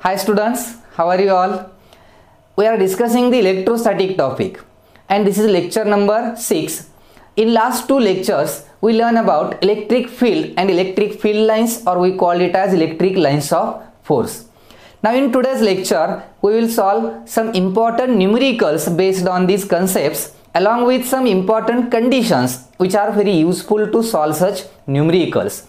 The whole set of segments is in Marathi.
Hi students, how are you all? We are discussing the electrostatic topic and this is lecture number 6. In last two lectures, we learn about electric field and electric field lines, or we call it as electric lines of force. Now in today's lecture, we will solve some important numericals based on these concepts along with some important conditions which are very useful to solve such numericals.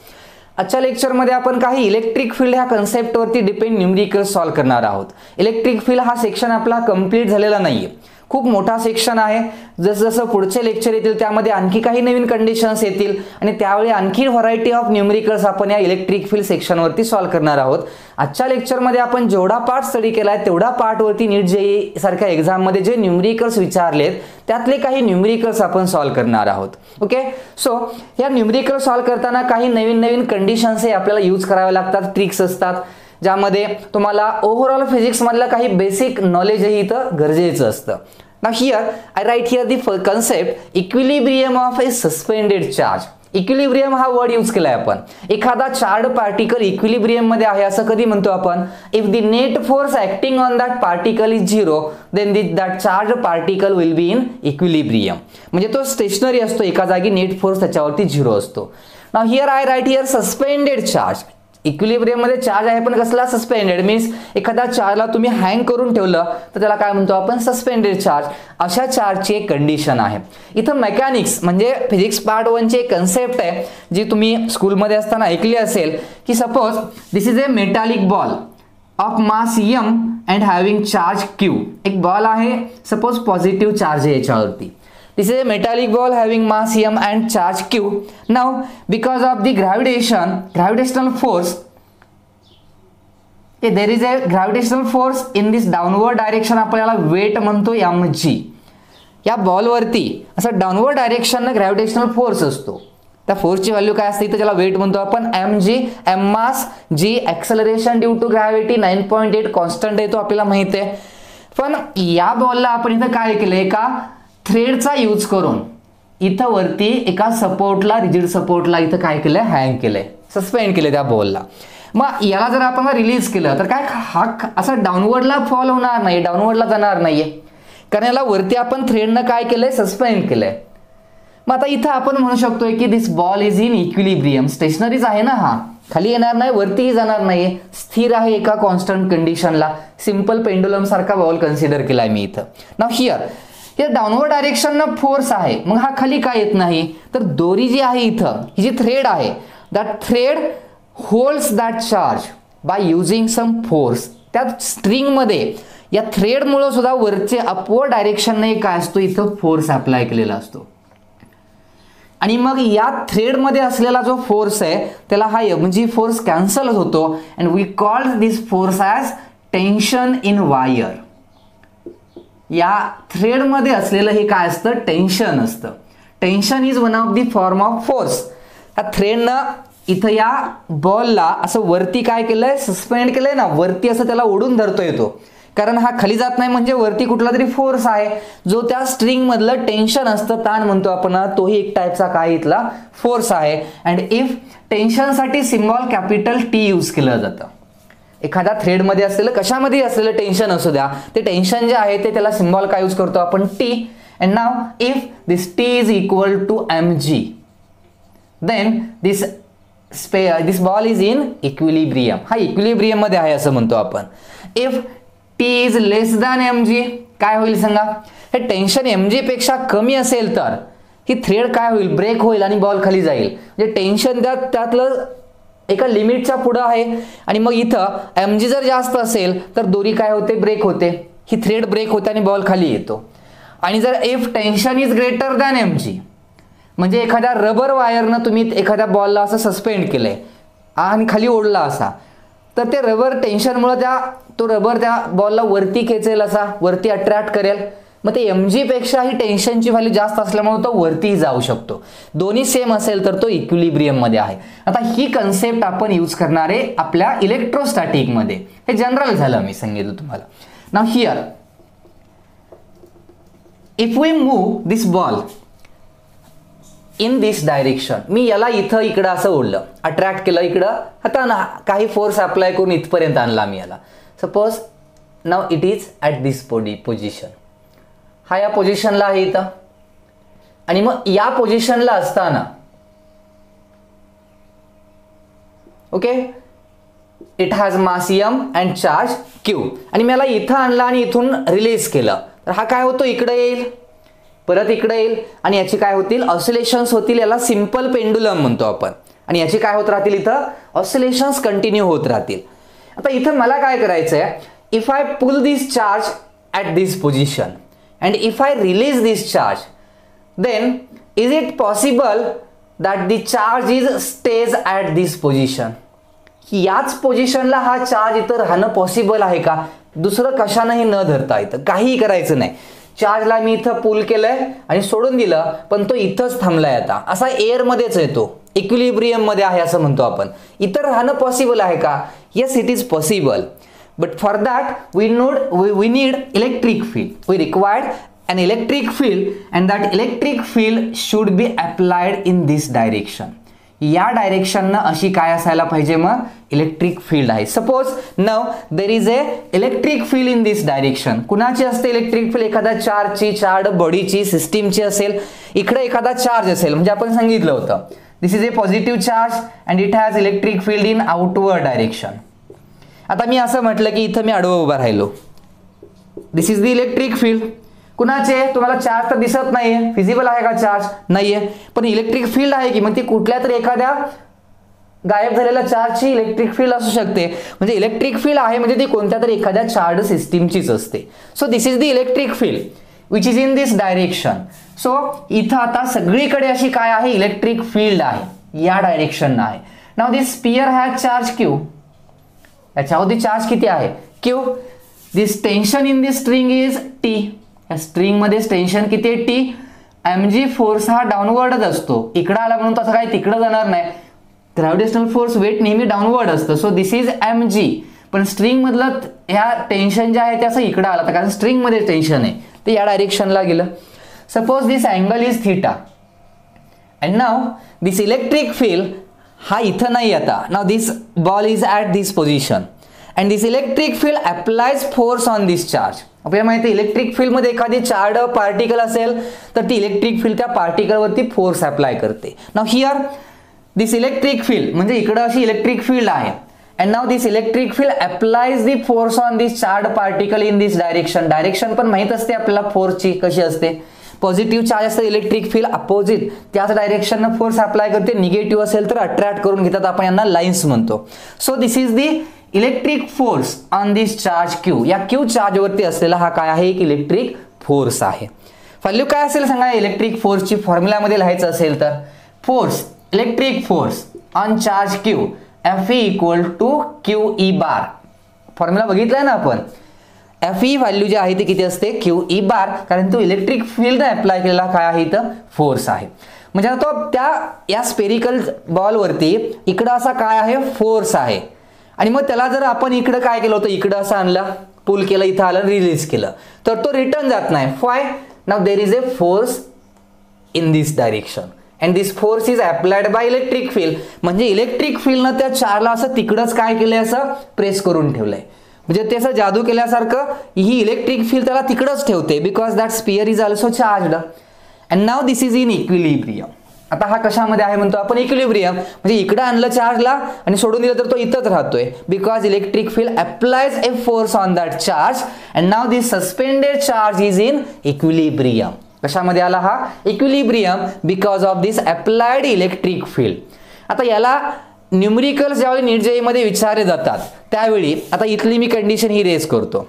आजच्या लेक्चरमध्ये आपण काही इलेक्ट्रिक फील्ड ह्या कन्सेप्टवरती डिपेंड न्यूमरिकल सॉल्व करणार आहोत. इलेक्ट्रिक फील्ड हा सेक्शन आपला कंप्लीट झालेला नाहीये, खूप मोठा सेक्शन आहे. जसं पुढचे लेक्चर येतील त्यामध्ये आणखी काही नवीन कंडिशन्स येतील आणि त्यावेळी आणखी व्हरायटी ऑफ न्यूमरिकल्स आपण या इलेक्ट्रिक फील्ड सेक्शनवरती सॉल्व करणार आहोत. आजच्या लेक्चरमध्ये आपण जेवढा पार्ट स्टडी केलाय तेवढा पार्टवरती नीट जेईई सारख्या एक्झाममध्ये जे न्यूमरिकल्स विचारलेत त्यातले काही न्यूमरिकल्स आपण सॉल्व करणार आहोत. ओके, सो या न्यूमरिकल सॉल्व करताना काही नवीन नवीन कंडिशन्स हे आपल्याला यूज करावे लागतात, ट्रिक्स असतात ज्यामध्ये तुम्हाला ओव्हरऑल फिजिक्स मधलं काही बेसिक नॉलेज ही इथं गरजेचं असतं. Now here I write here the concept equilibrium of a suspended charge. Equilibrium हा वर्ड यूज केलाय आपण. एखादा चार्ज पार्टिकल इक्विलिब्रियम मध्ये आहे असं कधी म्हणतो आपण? If the net force acting on that particle is 0 then that charge particle will be in equilibrium. म्हणजे तो स्टेशनरी असतो एका जागी, नेट फोर्स त्याच्यावरती 0 असतो. Now here I right here suspended charge. Equilibrium मध्ये चार्ज आहे पण कसला? सस्पेंडेड. मीन्स एखादा चार्जला तुम्ही हँग करून ठेवलं तर त्याला काय म्हणतो आपण? Suspended charge. अशा चार्जची एक कंडिशन आहे. इथं मेकॅनिक्स म्हणजे फिजिक्स पार्ट 1 ची एक कन्सेप्ट आहे जी तुम्ही स्कूलमध्ये असताना ऐकली असेल की suppose this is a metallic ball of mass m and having charge q. एक बॉल आहे, सपोज पॉझिटिव्ह चार्ज आहे याच्यावरती. This is a metallic ball having mass m and charge q. Now, because of the gravitational force, there is a gravitational force in this downward direction. आपण याला weight म्हणतो mg. या बॉल वरती असं डाउनवर्ड डायरेक्शन ने ग्रॅव्हिटेशनल फोर्स असतो. त्या फोर्सची व्हॅल्यू काय असते? तर त्याला वेट म्हणतो आपण mg. m mass, g acceleration due to gravity, 9.8 constant आहे तो आपल्याला माहित आहे. पण या बॉलला आपण इथं काय केलंय? का थ्रेडचा यूज करून इथं वरती एका सपोर्टला, रिजिड सपोर्टला इथं काय केलंय? हँग केलंय, सस्पेंड केलंय त्या बॉलला. मग याला जर आपण रिलीज केलं तर काय हा असं डाऊनवर्डला फॉल होणार नाही, डाऊनवर्डला जाणार नाहीये, कारण याला वरती आपण थ्रेडनं काय केलंय? सस्पेंड केलंय. मग आता इथं आपण म्हणू शकतोय की this ball is in equilibrium. स्टेशनरीज आहे ना, हा खाली येणार नाही, वरतीही जाणार नाहीये, स्थिर आहे एका कॉन्स्टंट कंडिशनला. सिंपल पेंडुलम सारखा बॉल कन्सिडर केलाय मी इथं. नाउ हियर डाउनवर्ड डायरेक्शन न फोर्स आहे, मग हा खाली काय येत नाही, तर दोरी जी आहे इथं, ही जी थ्रेड आहे, that thread holds that charge by using some force. त्या स्ट्रिंग मध्ये या थ्रेड मुळे सुद्धा वरचे अपवर्ड डायरेक्शन ने काय असतो? इथं फोर्स अप्लाय केलेला असतो. आणि मग या थ्रेड मध्ये असलेला जो फोर्स आहे त्याला हा mg फोर्स कॅन्सल होतो and we called this force as tension in wire. या थ्रेड मध्ये असलेलं हे काय असतं? टेन्शन असतं. Tension is one of the form of force. या थ्रेडनं इथं या बॉलला असं वरती काय केलंय? सस्पेंड केलंय ना, वरती असं त्याला ओढून धरतोय तो, कारण हा खाली जात नाही म्हणजे वरती कुठला तरी फोर्स आहे जो त्या स्ट्रिंग मधलं टेन्शन असतं, ताण म्हणतो आपण, तोही एक टाईपचा काय इथला फोर्स आहे. अँड इफ टेन्शनसाठी सिम्बॉल कॅपिटल T यूज केलं जातं. एखाद्या थ्रेड मध्ये असलेलं, कशामध्ये असलेलं टेन्शन असू द्या, ते टेन्शन जे आहे ते त्याला सिम्बॉल काय यूज करतो आपण? T. And now if this T is equal to mg then this ball is in equilibrium. हा इक्विलिब्रियम मध्ये आहे असं म्हणतो आपण. If T is less than mg काय होईल सांगा? हे टेन्शन mg पेक्षा कमी असेल तर ही थ्रेड काय होईल? ब्रेक होईल आणि बॉल खाली जाईल. म्हणजे टेन्शन त्यातलं एका लिमिटच्या पुढे आहे आणि मग इथं mg जर जास्त असेल तर दोरी काय होते? ब्रेक होते, ही थ्रेड ब्रेक होते आणि बॉल खाली येतो. आणि जर if tension is greater than mg म्हणजे एखाद्या रबर वायरनं तुम्ही एखाद्या बॉलला असं सस्पेंड केलंय आणि खाली ओढला असा, तर ते रबर टेन्शनमुळे तो रबर त्या बॉलला वरती खेचेल, असा वरती अट्रॅक्ट करेल. मग ते mg पेक्षा ही टेन्शनची व्हॅल्यू जास्त असल्यामुळे तो वरती जाऊ शकतो. दोन्ही सेम असेल तर तो इक्विलिब्रियम मध्ये आहे. आता ही कन्सेप्ट आपण यूज करणार आहे आपल्या इलेक्ट्रोस्टॅटिक मध्ये. हे जनरल झालं, मी सांगितलं तुम्हाला. Now here if we move this ball in this direction, मी याला इथं इकडं असं ओढलं, अट्रॅक्ट केलं इकडं, आता ना काही फोर्स अप्लाय करून इथपर्यंत आणला मी याला. Suppose now it is at this position, हा या पोझिशनला आहे इथं, आणि मग या पोझिशनला असताना okay it has mass m and charge q, आणि मला इथं आणला आणि इथून रिलीज केलं तर हा काय होतो, इकडे येईल, परत इकडे येईल, आणि याची काय होतील, ऑसिलेशन्स होतील. याला सिंपल पेंडुलम म्हणतो आपण, आणि याची काय होत राहतील, इथं ऑसिलेशन्स कंटिन्यू होत राहतील. आता इथं मला काय करायचं आहे, if I pull this charge at this position and if I release this charge, then is it possible that the charge is stays at this position? याच पोझिशनला हा चार्ज इथं राहणं पॉसिबल आहे का, दुसरं कशानंही न धरता इथं काहीही करायचं नाही. चार्जला मी इथं पुल केलंय आणि सोडून दिलं, पण तो इथंच थांबलाय, आता असा एअरमध्येच येतो, इक्विलिब्रियम मध्ये आहे असं म्हणतो आपण. इतर राहणं पॉसिबल आहे का, yes it is possible, but for that we need electric field, we required an electric field and that electric field should be applied in this direction. या डायरेक्शन अशी काय असायला पाहिजे, मग इलेक्ट्रिक फील्ड आहे. Suppose now there is a electric field in this direction. कुणाची असते इलेक्ट्रिक फील्ड, एखाद्या चार्जची, चार्ज बॉडीची, सिस्टीमची असेल. इकडे एखादा चार्ज असेल, म्हणजे आपण सांगितलं होतं this is a positive charge and it has electric field in outward direction. आता मी असं म्हटलं की इथं मी आडवं उभा राहिलो, दिस इज द इलेक्ट्रिक फील्ड. कुणाचे, तुम्हाला चार्ज तर दिसत नाहीये, फिजिबल आहे का चार्ज, नाहीये, पण इलेक्ट्रिक फील्ड आहे की, मग ती कुठल्या तरी एखाद्या गायब झालेल्या चार्जची इलेक्ट्रिक फील्ड असू शकते. म्हणजे इलेक्ट्रिक फील्ड आहे म्हणजे ती कोणत्या तरी एखाद्या चार्ज सिस्टीमचीच असते. So this is the electric field which is in this direction. So इथं आता सगळीकडे अशी काय आहे, इलेक्ट्रिक फील्ड आहे, या डायरेक्शन आहे. Now this sphere has charge q, याच्यावरती चार्ज किती आहे, q. This tension in this string is t, या स्ट्रिंग मध्ये टेन्शन किती आहे, t. mg फोर्स हा डाऊनवर्डच असतो, इकडे आला म्हणून तसं काही तिकडे जाणार नाही. ग्रॅव्हिटेशनल फोर्स वेट नेहमी डाऊनवर्ड असतं. सो दिस इज mg, पण स्ट्रिंग मधलं ह्या टेन्शन जे आहे ते असं इकडे आलं, कारण स्ट्रिंग मध्ये टेन्शन आहे ते या डायरेक्शनला गेलं. Suppose this angle is theta and now this electric field हा इथं नाही आता. Now this ball is at this position and this electric field applies force on this charge. आपल्याला माहिती आहे इलेक्ट्रिक फील्ड मध्ये एखादी चार्ज पार्टिकल असेल तर ती इलेक्ट्रिक फील्ड त्या पार्टिकलवरती फोर्स अप्लाय करते. Now here this electric field म्हणजे इकडे अशी इलेक्ट्रिक फील्ड आहे and now this electric field applies the force on this charge particle in this direction. Direction पण माहित असते आपल्याला फोर्सची कशी असते, पॉझिटिव्ह चार्ज असते इलेक्ट्रिक फील्ड अपोजिट त्याच डायरेक्शननं फोर्स अप्लाय करते, निगेटिव्ह असेल तर अट्रॅक्ट करून घेतात, आपण यांना लाईन्स म्हणतो. So this is the electric force on this charge q. या q चार्ज वरती असलेला हा काय आहे, एक इलेक्ट्रिक फोर्स आहे. व्हॅल्यू काय असेल सांगा, इलेक्ट्रिक फोर्सची फॉर्म्युलामध्ये लिहायचं असेल तर force, electric force on charge q Fe equal to QE bar. Formula बघितलाय ना आपण, Fe व्हॅल्यू जी आहे ती किती असते, QE बार, कारण तो इलेक्ट्रिक फील्ड अप्लाय केलेला काय आहे इथं फोर्स आहे. म्हणजे तो त्या या स्पेरिकल बॉलवरती इकडं असा काय आहे, फोर्स आहे, आणि मग त्याला जर आपण इकडे काय केलं होतं, इकडे असं आणलं, पुल केलं, इथं आलं, रिलीज केलं, तर तो रिटर्न जात नाही. Y, now there is a force in this direction and this force is applied by electric field. म्हणजे इलेक्ट्रिक फील्डनं त्या चार्जला असं तिकडंच काय केलंय, असं प्रेस करून ठेवलंय. म्हणजे ते असं जादू केल्यासारखं ही इलेक्ट्रिक फील्ड त्याला तिकडंच ठेवते, because that sphere is also charged and now this is in equilibrium. आता हा कशामध्ये आहे म्हणतो आपण, इक्विलिब्रियम. म्हणजे इकडे आणलं चार्जला आणि सोडून दिलं तर तो इथंच राहतोय, because electric field applies a force on that charge and now this suspended charge is in equilibrium. कशामध्ये आला हा, equilibrium, because of this applied electric field. आता याला न्यूमेरिकल्स ज्यावेळी नीट जेईमध्ये विचारले जातात त्यावेळी आता इथली मी कंडिशन ही रेज करतो.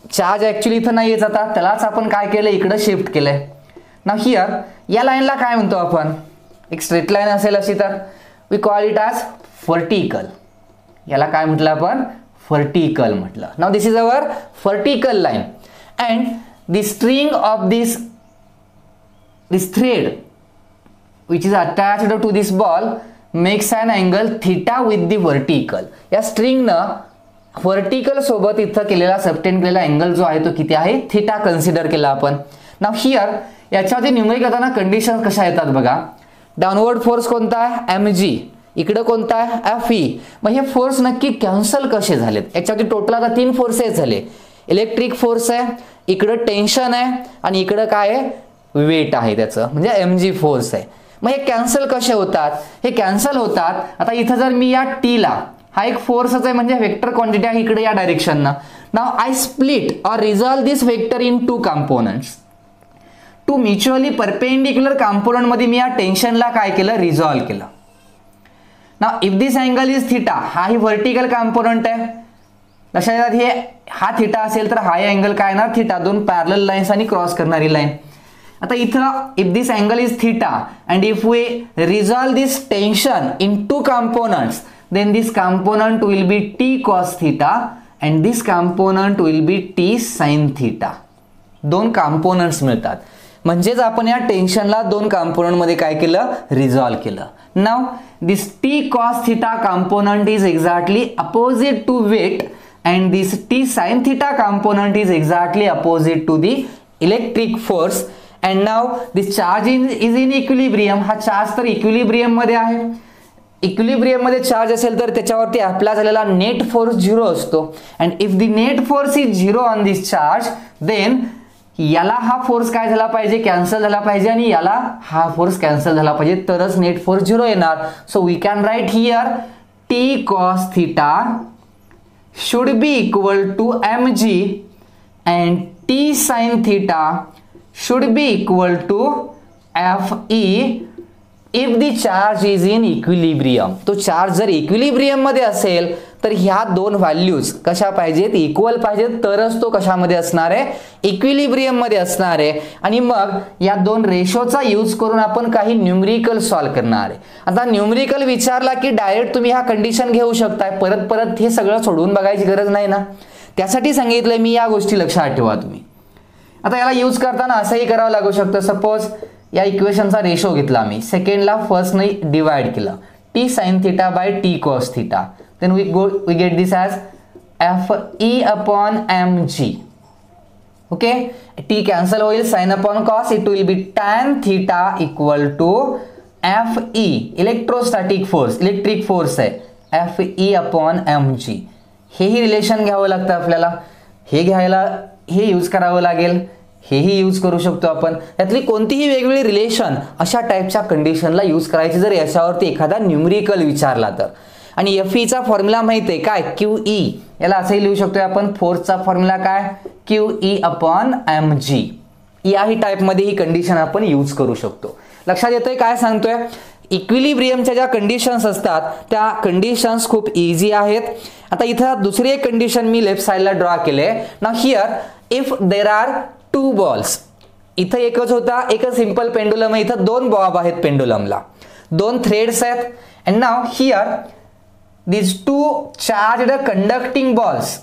चार्ज ऍक्च्युअली इथं नाही येत, आता त्यालाच आपण काय केलं, इकडे शिफ्ट केलंय. नाउ हिअर या लाईनला काय म्हणतो आपण, एक स्ट्रेट लाईन असेल अशी तर we call it as vertical. याला काय म्हटलं आपण, व्हर्टिकल म्हटलं. Now this is our vertical line and the string of this thread which is attached to this ball makes an angle theta with the vertical. या स्ट्रिंग न व्हर्टिकल सोबत इथं केलेला सबटेंड केलेला अँगल जो आहे तो किती आहे, थीटा कन्सिडर केला आपण. नाउ हिअर याच्यावरती न्यूमेरिक करताना कंडिशन कशा येतात बघा. डाऊनवर्ड फोर्स कोणता आहे, mg इकडं कोणता आहे Fe. मग हे फोर्स नक्की कॅन्सल कसे झालेत? याच्यावरती टोटल आता 3 फोर्सेस झाले. इलेक्ट्रिक फोर्स आहे, इकडं टेन्शन आहे आणि इकडं काय आहे वेट आहे त्याचं, म्हणजे mg फोर्स आहे. मग हे कॅन्सल कसे होतात? हे कॅन्सल होतात आता इथं जर मी या टीला, हा एक फोर्सच आहे म्हणजे वेक्टर क्वांटिटी आहे इकडे या डायरेक्शननं. नाव आय स्प्लिट और resolve this vector in 2 components. 2 mutually perpendicular component मध्ये मी या टेन्शनला काय केलं? रिझॉल्व केलं. Now if this angle is theta, हा ही व्हर्टिकल कंपोनेंट आहे. लक्षात हे हा थिटा असेल तर हा अँगल काय येणार? थिटा. 2 पॅरलल लाईन्स आणि क्रॉस करणारी लाईन. आता इथं if this angle is theta and if we resolve this tension in 2 components, then this component will be t cos theta and this component will be t sin theta. 2 components मिळतात. म्हणजेच आपण या टेन्शनला 2 कंपोनेंट मध्ये काय केलं? रिझॉल्व केलं. Now this t cos theta component is exactly opposite to weight and this t sin theta component is exactly opposite to the electric force. And now this charge is in equilibrium. हा चार्ज तर इक्विलिब्रियम मध्ये आहे. इक्विलिब्रियम मध्ये चार्ज असेल तर त्याच्यावरती अप्लाय झालेला नेट फोर्स 0 असतो. And if the net force is 0 on this charge, then याला हा फोर्स काय झाला पाहिजे? कॅन्सल झाला पाहिजे आणि याला हा फोर्स कॅन्सल झाला पाहिजे, तरच नेट फोर्स 0 येणार. So we can write here T cos theta should be equal to mg and T sine theta should be equal to Fe if the charge is in equilibrium. तो चार्ज जर इक्विलिब्रियम मध्ये असेल तर ह्या 2 व्हॅल्यूज कशा पाहिजेत? इक्वल पाहिजेत, तरच तो कशामध्ये असणार आहे? इक्विलिब्रियम मध्ये असणार आहे. आणि मग या 2 रेशोचा यूज करून आपण काही न्यूमरिकल सॉल्व्ह करणार आहे. आता न्यूमरिकल विचारला की डायरेक्ट तुम्ही हा कंडिशन घेऊ शकताय, परत परत हे सगळं सोडवून बघायची गरज नाही ना. त्यासाठी सांगितलंय मी, या गोष्टी लक्षात ठेवा तुम्ही. आता याला यूज करताना असंही करावं लागू शकतं. सपोज या इक्वेशनचा रेशो घेतला मी, सेकंडला फर्स्टने डिवाइड केलं, T sine theta by T cos theta, then we get this as Fe upon mg. Okay, T cancel होईल, sine upon cos, it will be tan theta equal to Fe electrostatic force, electric force आहे Fe अपॉन mg. हेही रिलेशन घ्यावं लागतं आपल्याला, हे घ्यायला हे यूज करावं लागेल, हेही यूज करू शकतो आपण. यातली कोणतीही वेगवेगळी रिलेशन अशा टाईपच्या कंडिशनला यूज करायची जर याच्यावरती एखादा न्यूमरिकल विचारला तर. आणि Feचा फॉर्म्युला माहिती आहे काय? QE. याला असंही लिहू शकतोय आपण, फोर्सचा फॉर्म्युला काय? QE upon mg. याही टाईपमध्ये ही कंडिशन आपण यूज करू शकतो. लक्षात येतोय काय सांगतोय? इक्विलिब्रियमच्या ज्या कंडिशन्स असतात त्या कंडिशन्स खूप इझी आहेत. आता इथं दुसरी एक कंडिशन मी लेफ्ट साइडला ड्रॉ केले. Now here if there are 2 balls, इथं एकच होता, एक सिंपल पेंडुलम आहे, इथं 2 बॉब आहेत पेंडुलमला, 2 थ्रेड्स आहेत. And now here these 2 charged conducting balls,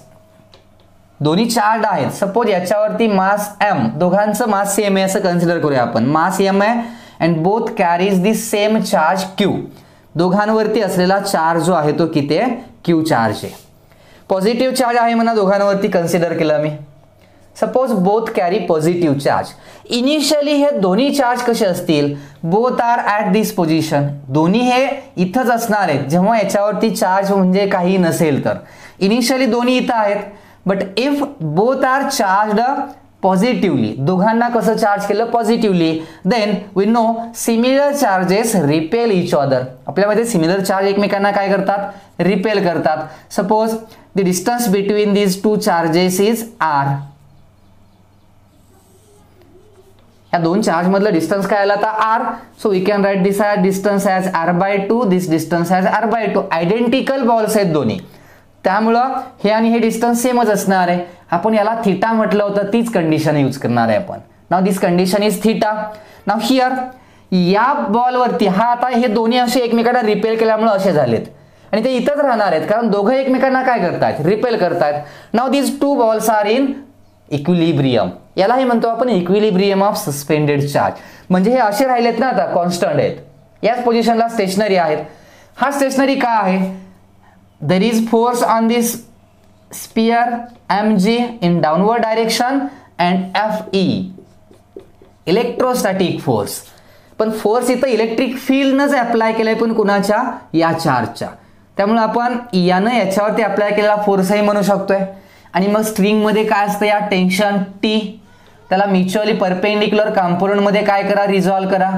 दोन्ही चार्ज आहेत. सपोज याच्यावरती मास m, दोघांचं मास सेम आहे असं कन्सिडर करूया आपण. मास m आहे and both carries the same charge q. दोघांवरती असलेला चार्ज जो आहे तो किती आहे? q चार्ज आहे. पॉझिटिव्ह चार्ज आहे म्हणा दोघांवरती कन्सिडर केला मी. Suppose both carry positive charge. Initially हे दोन्ही चार्ज कसे असतील? Both are at this position, दोन्ही हे इथंच असणार आहेत जेव्हा याच्यावरती चार्ज म्हणजे काही नसेल तर. इनिशियली दोन्ही इथं आहेत, but if both are charged positively, दोघांना कसं चार्ज केलं? Positively, then we know similar charges repel each other. आपल्यामध्ये सिमिलर चार्ज एकमेकांना काय करतात? रिपेल करतात. Suppose the distance between these 2 charges is r. या 2 चार्ज मधलं डिस्टन्स काय आला आता? r. So we can write this distance as r/2, this distance as r/2. Identical balls आहेत दोन्ही, त्यामुळं हे आणि हे डिस्टन्स सेमच असणार आहे. आपण याला थिटा म्हटलं होतं, तीच कंडिशन यूज करणार आहे आपण. Now this condition is theta. Now here या बॉलवरती हा आता हे दोन्ही असे एकमेकांना रिपेल केल्यामुळे असे झालेत आणि ते इथंच राहणार आहेत कारण दोघं एकमेकांना काय करतायत? रिपेल करतायत. Now this 2 balls are in equilibrium. यालाही म्हणतो आपण इक्विलिब्रियम ऑफ सस्पेंडेड चार्ज. म्हणजे हे असे राहिलेत ना, आता कॉन्स्टंट आहेत, याच पोझिशनला स्टेशनरी आहेत. हा स्टेशनरी का आहे? There is force on this sphere mg in downward direction and Fe electrostatic force. पण फोर्स इथं इलेक्ट्रिक फील्डनंच अप्लाय केलाय, पण कुणाच्या, या चार्जच्या. त्यामुळे आपण यानं याच्यावरती अप्लाय केलेला फोर्सही म्हणू शकतोय. आणि मग स्ट्रिंगमध्ये काय असतं, या टेन्शन टी, त्याला म्युच्युअली परपेंडिक्युलर कॉम्पोनंटमध्ये काय करा, रिझॉल्व करा.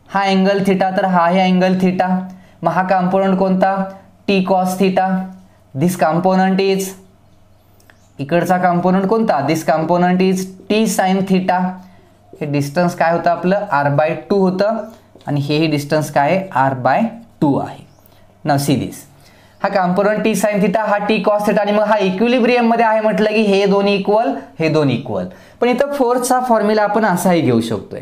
हा अँगल थिटा तर हा आहे अँगल थिटा. मग हा कॉम्पोनंट कोणता, T cos theta. This component is, इकडचा कॉम्पोनंट कोणता, this component is T sine theta. हे डिस्टन्स काय होतं आपलं, r/2 होतं आणि हे डिस्टन्स काय आहे, r/2 आहे. नाउ सी दिस, हा कॉम्पोनंट टी साइन थिटा, हा टी कॉस थिटा आणि मग हा इक्विलिब्रियम मध्ये आहे म्हटलं की हे दोन्ही इक्वल, हे दोन्ही इक्वल. पण इथं फोर्सचा फॉर्म्युला आपण असाही घेऊ शकतोय,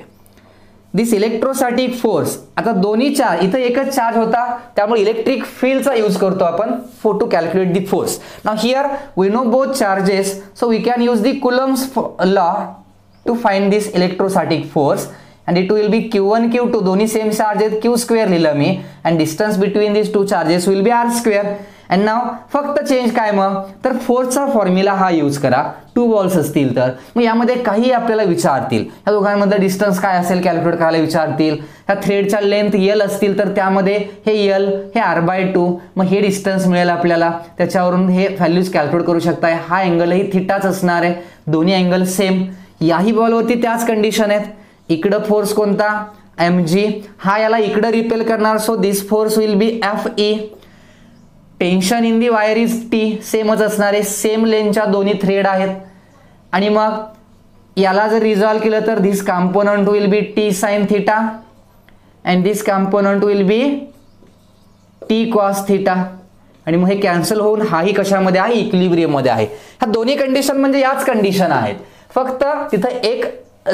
दिस इलेक्ट्रोस्टॅटिक फोर्स. आता दोन्ही चार्ज, इथं एकच चार्ज होता त्यामुळे इलेक्ट्रिक फील्डचा यूज करतो आपण for to calculate the force. Now here we know both charges, so we can use the Coulomb's law to find this electrostatic force. and it will be q1 q2 दोन्ही सेम चार्ज आहेत, q स्क्वेअर लिहिलं मी, and distance between these two charges will be r square. and now फक्त चेंज काय मग, तर फोर्सचा फॉर्म्युला हा यूज करा. टू बॉल्स असतील तर मग यामध्ये काही आपल्याला विचारतील, या दोघांमध्ये डिस्टन्स काय असेल कॅल्क्युलेट करायला विचारतील. ह्या थ्रेडच्या लेंथ l असतील तर त्यामध्ये हे l, हे r/2, मग हे डिस्टन्स मिळेल आपल्याला. त्याच्यावरून हे व्हॅल्यूज कॅल्क्युलेट करू शकताय. हा अँगलही थिटाच असणार आहे, दोन्ही अँगल सेम. याही बॉलवरती त्याच कंडिशन आहेत. इकडं फोर्स कोणता, mg, हा याला इकडं रिपेल करणार, so this force will be Fe. Tension in the wire is T, सेमच असणार आहे, सेम लेंथच्या दोन्ही थ्रेड आहेत. आणि मग याला जर रिझॉल्व केलं तर this component will be T sine theta and this component will be T cos theta. आणि मग हे कॅन्सल होऊन हाही कशामध्ये आहे, इक्विलिब्रियम मध्ये आहे. ह्या दोन्ही कंडिशन म्हणजे याच कंडिशन आहेत, फक्त तिथं एक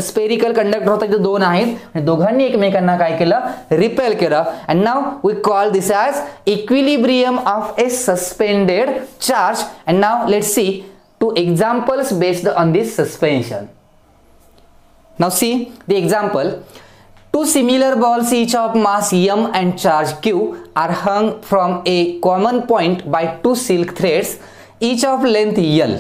स्पेरिकल कंडक्टर होता, इथे दोन आहेत आणि दोघांनी एकमेकांना काय केलं, रिपेल केलं. And now we call this as equilibrium of a suspended charge. And now let's see two examples based on this suspension. Now see the example. Two similar balls each of mass m and charge q are hung from a common point by two silk threads each of length l.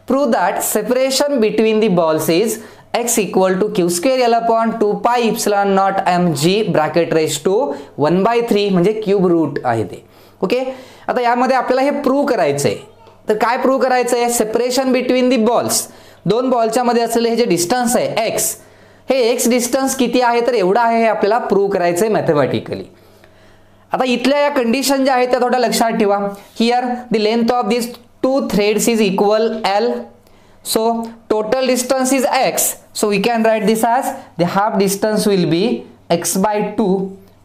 Prove that separation between the balls is x equal to q square l upon 2 pi epsilon naught mg bracket raised to 1/3 म्हणजे क्यूब रूट आहे ते. ओके, आता यामध्ये आपल्याला हे प्रूव्ह करायचंय. तर काय प्रूव्ह करायचंय, सेपरेशन बिटवीन दी बॉल्स, दोन बॉलच्या मध्ये असलेले हे जे डिस्टन्स आहे x, हे एक्स डिस्टन्स किती आहे तर एवढा आहे, हे आपल्याला प्रूव्ह करायचंय मॅथमॅटिकली. आता इथल्या या कंडिशन ज्या आहेत त्या थोड्या लक्षात ठेवा. Here the length of this two threads is equal l, so total distance is x, so we can write this as the half distance will be x/2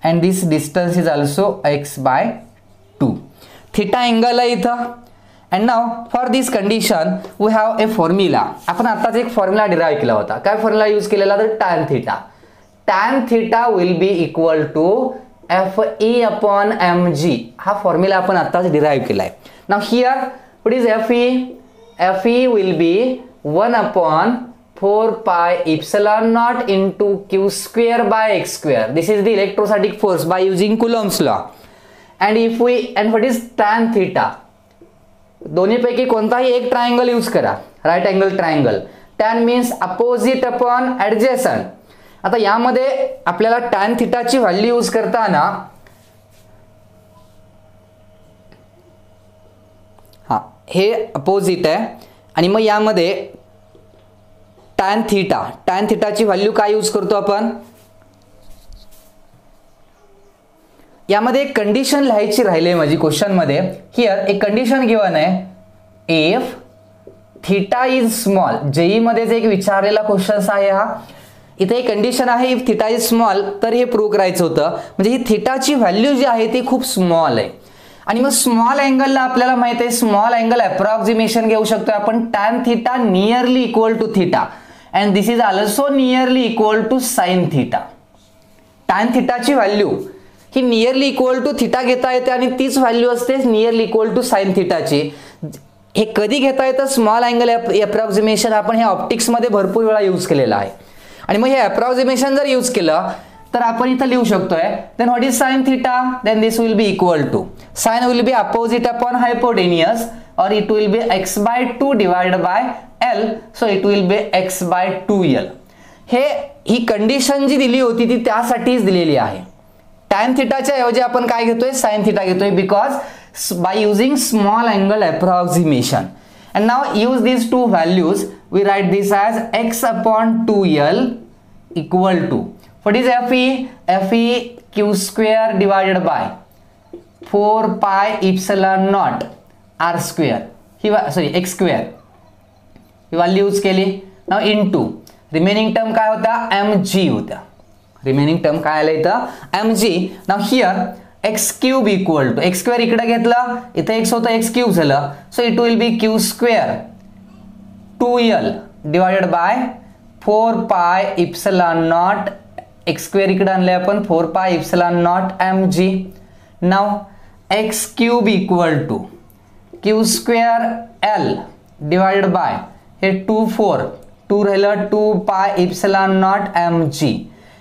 and this distance is also x/2. theta angle आहे इथं. and now for this condition we have a formula. आपण आताच एक फॉर्म्युला डिराइव्ह केला होता. काय फॉर्म्युला यूज केलेला तर tan theta. tan theta will be equal to Fe upon mg. हा फॉर्म्युला आपण आताच डिराइव्ह केलाय. now here what is Fe? Fe will be 1 upon 4 pi epsilon naught into q square by x square. This is the electrostatic force by using Coulomb's law. And what is tan theta? दोन्ही पैकी कोणताही एक ट्रायंगल यूज करा, right angle triangle. tan means opposite upon adjacent. आता यामध्ये आपल्याला tan थिटाची व्हॅल्यू यूज करताना हा हे अपोजिट आहे आणि मग यामध्ये tan थिटाची व्हॅल्यू काय यूज करतो आपण, यामध्ये एक कंडिशन लिहायची राहिली आहे माझी क्वेश्चन मध्ये. हियर एक कंडिशन गिवन आहे, if theta is small. JEE मध्येच एक विचारलेला क्वेश्चन आहे हा. इथे एक कंडिशन आहे, इफ थिटा इज स्मॉल, तर हे प्रूव्ह करायचं होतं. म्हणजे ही थिटाची व्हॅल्यू जी आहे ती खूप स्मॉल आहे. आणि मग स्मॉल अँगलला आपल्याला माहित आहे, स्मॉल अँगल अप्रॉक्सिमेशन घेऊ शकतो आपण tan theta nearly equal to theta and this is also nearly equal to sine theta. tan थिटाची व्हॅल्यू ही नियरली इक्वल टू थिटा घेता येते आणि तीच व्हॅल्यू असते नियरली इक्वल टू साइन थिटाची. हे कधी घेता येतं, स्मॉल अँगल अप्रॉक्सिमेशन आपण हे ऑप्टिक्स मध्ये भरपूर वेळा यूज केलेला आहे. आणि मग हे अप्रॉक्सिमेशन जर यूज केलं तर आपण इथं लिहू शकतोय, then what is sine theta, then this will be equal to, sine will be opposite upon hypotenuse और it will be x/2 divided by l, so it will be x/2l. ही कंडिशन जी दिली होती ती त्यासाठीच दिलेली आहे. टॅन थिटाच्या ऐवजी आपण काय घेतोय, साइन थिटा घेतोय, because by using small angle approximation. And now use these two values. We write this as x upon 2l equal to, what is Fe? Fe q square divided by 4 pi epsilon naught r square, x square he value use केली. नाउ इनटू रिमेनिंग टर्म काय होता, mg होता. रिमेनिंग टर्म काय आलं इथं, mg. Now here x cube equal to, x square इकडे घेतला, इथे एक्स होता, एक्स क्यूब झालं. So it will be q square 2l divided by 4 pi epsilon not, x square इकडे आणले आपण, 4 pi epsilon naught mg. Now x cube equal to q square l divided by हे 2 राहिलं 2 pi epsilon naught mg.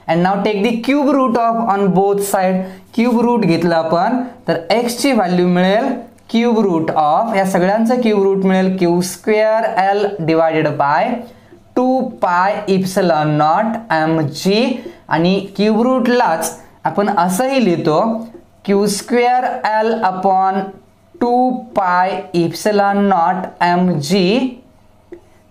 and now take the cube root of on both side. Cube root घेतला आपण तर x ची व्हॅल्यू मिळेल क्यूब रूट ऑफ, या सगळ्यांचं क्यूब रूट मिळेल Q square l divided by 2 pi epsilon naught mg. आणि क्यूब रूटलाच आपण असंही लिहितो Q square l upon 2 pi epsilon naught mg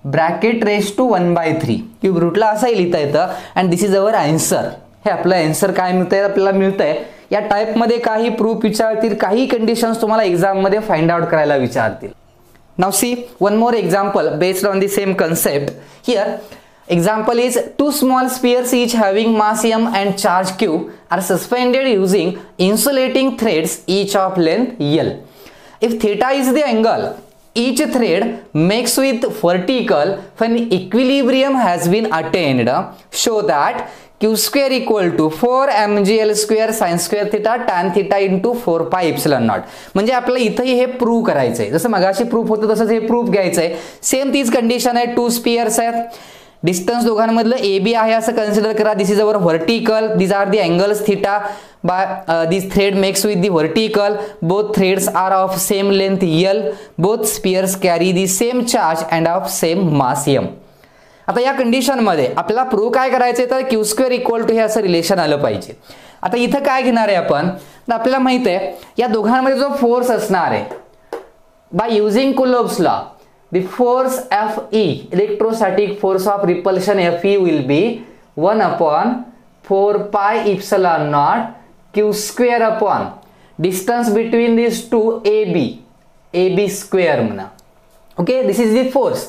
bracket raise to 1/3. Cube रूटला असंही लिहिता येतं. And this is our answer. हे आपलं आन्सर काय मिळतंय, आपल्याला मिळतंय. या टाइपमध्ये काही प्रूफ विचारतील, काही कंडिशन्स तुम्हाला एक्झाममध्ये फाइंड आउट करायला विचारतील. Now see one more example based on the same concept. Here example is two small spheres each having mass m and charge q are suspended using insulating threads each of length l. If theta is the angle each thread makes with vertical when equilibrium has been attained, show that q square equal to 4 mgl square sin square theta tan theta into 4 pi epsilon naught. म्हणजे आपल्याला इथेही हे प्रूव्ह करायचंय, जसं मगाशी प्रूफ होतं तसंच हे प्रूफ घ्यायचंय. सेम तीच कंडिशन आहे, टू स्पियर्स आहेत, डिस्टन्स दोघांमधलं ए बी आहे असं कन्सिडर करा. This is our vertical, this are the angles theta by this thread makes with the vertical. Both threads are of same length L. Both spheres carry the same charge and of same mass M. आता या कंडिशन मध्ये आपल्याला प्रूव्ह काय करायचे तर क्यू स्क्वेअर इक्वल टू हे असं रिलेशन आलं पाहिजे. आता इथं काय घेणार आहे आपण, तर आपल्याला माहित आहे या दोघांमध्ये जो फोर्स असणार आहे by using Coulomb's law, the force Fe, electrostatic force of repulsion Fe will be 1 upon 4 pi epsilon naught q square upon distance between these two AB square म्हणा. Okay, this is the force.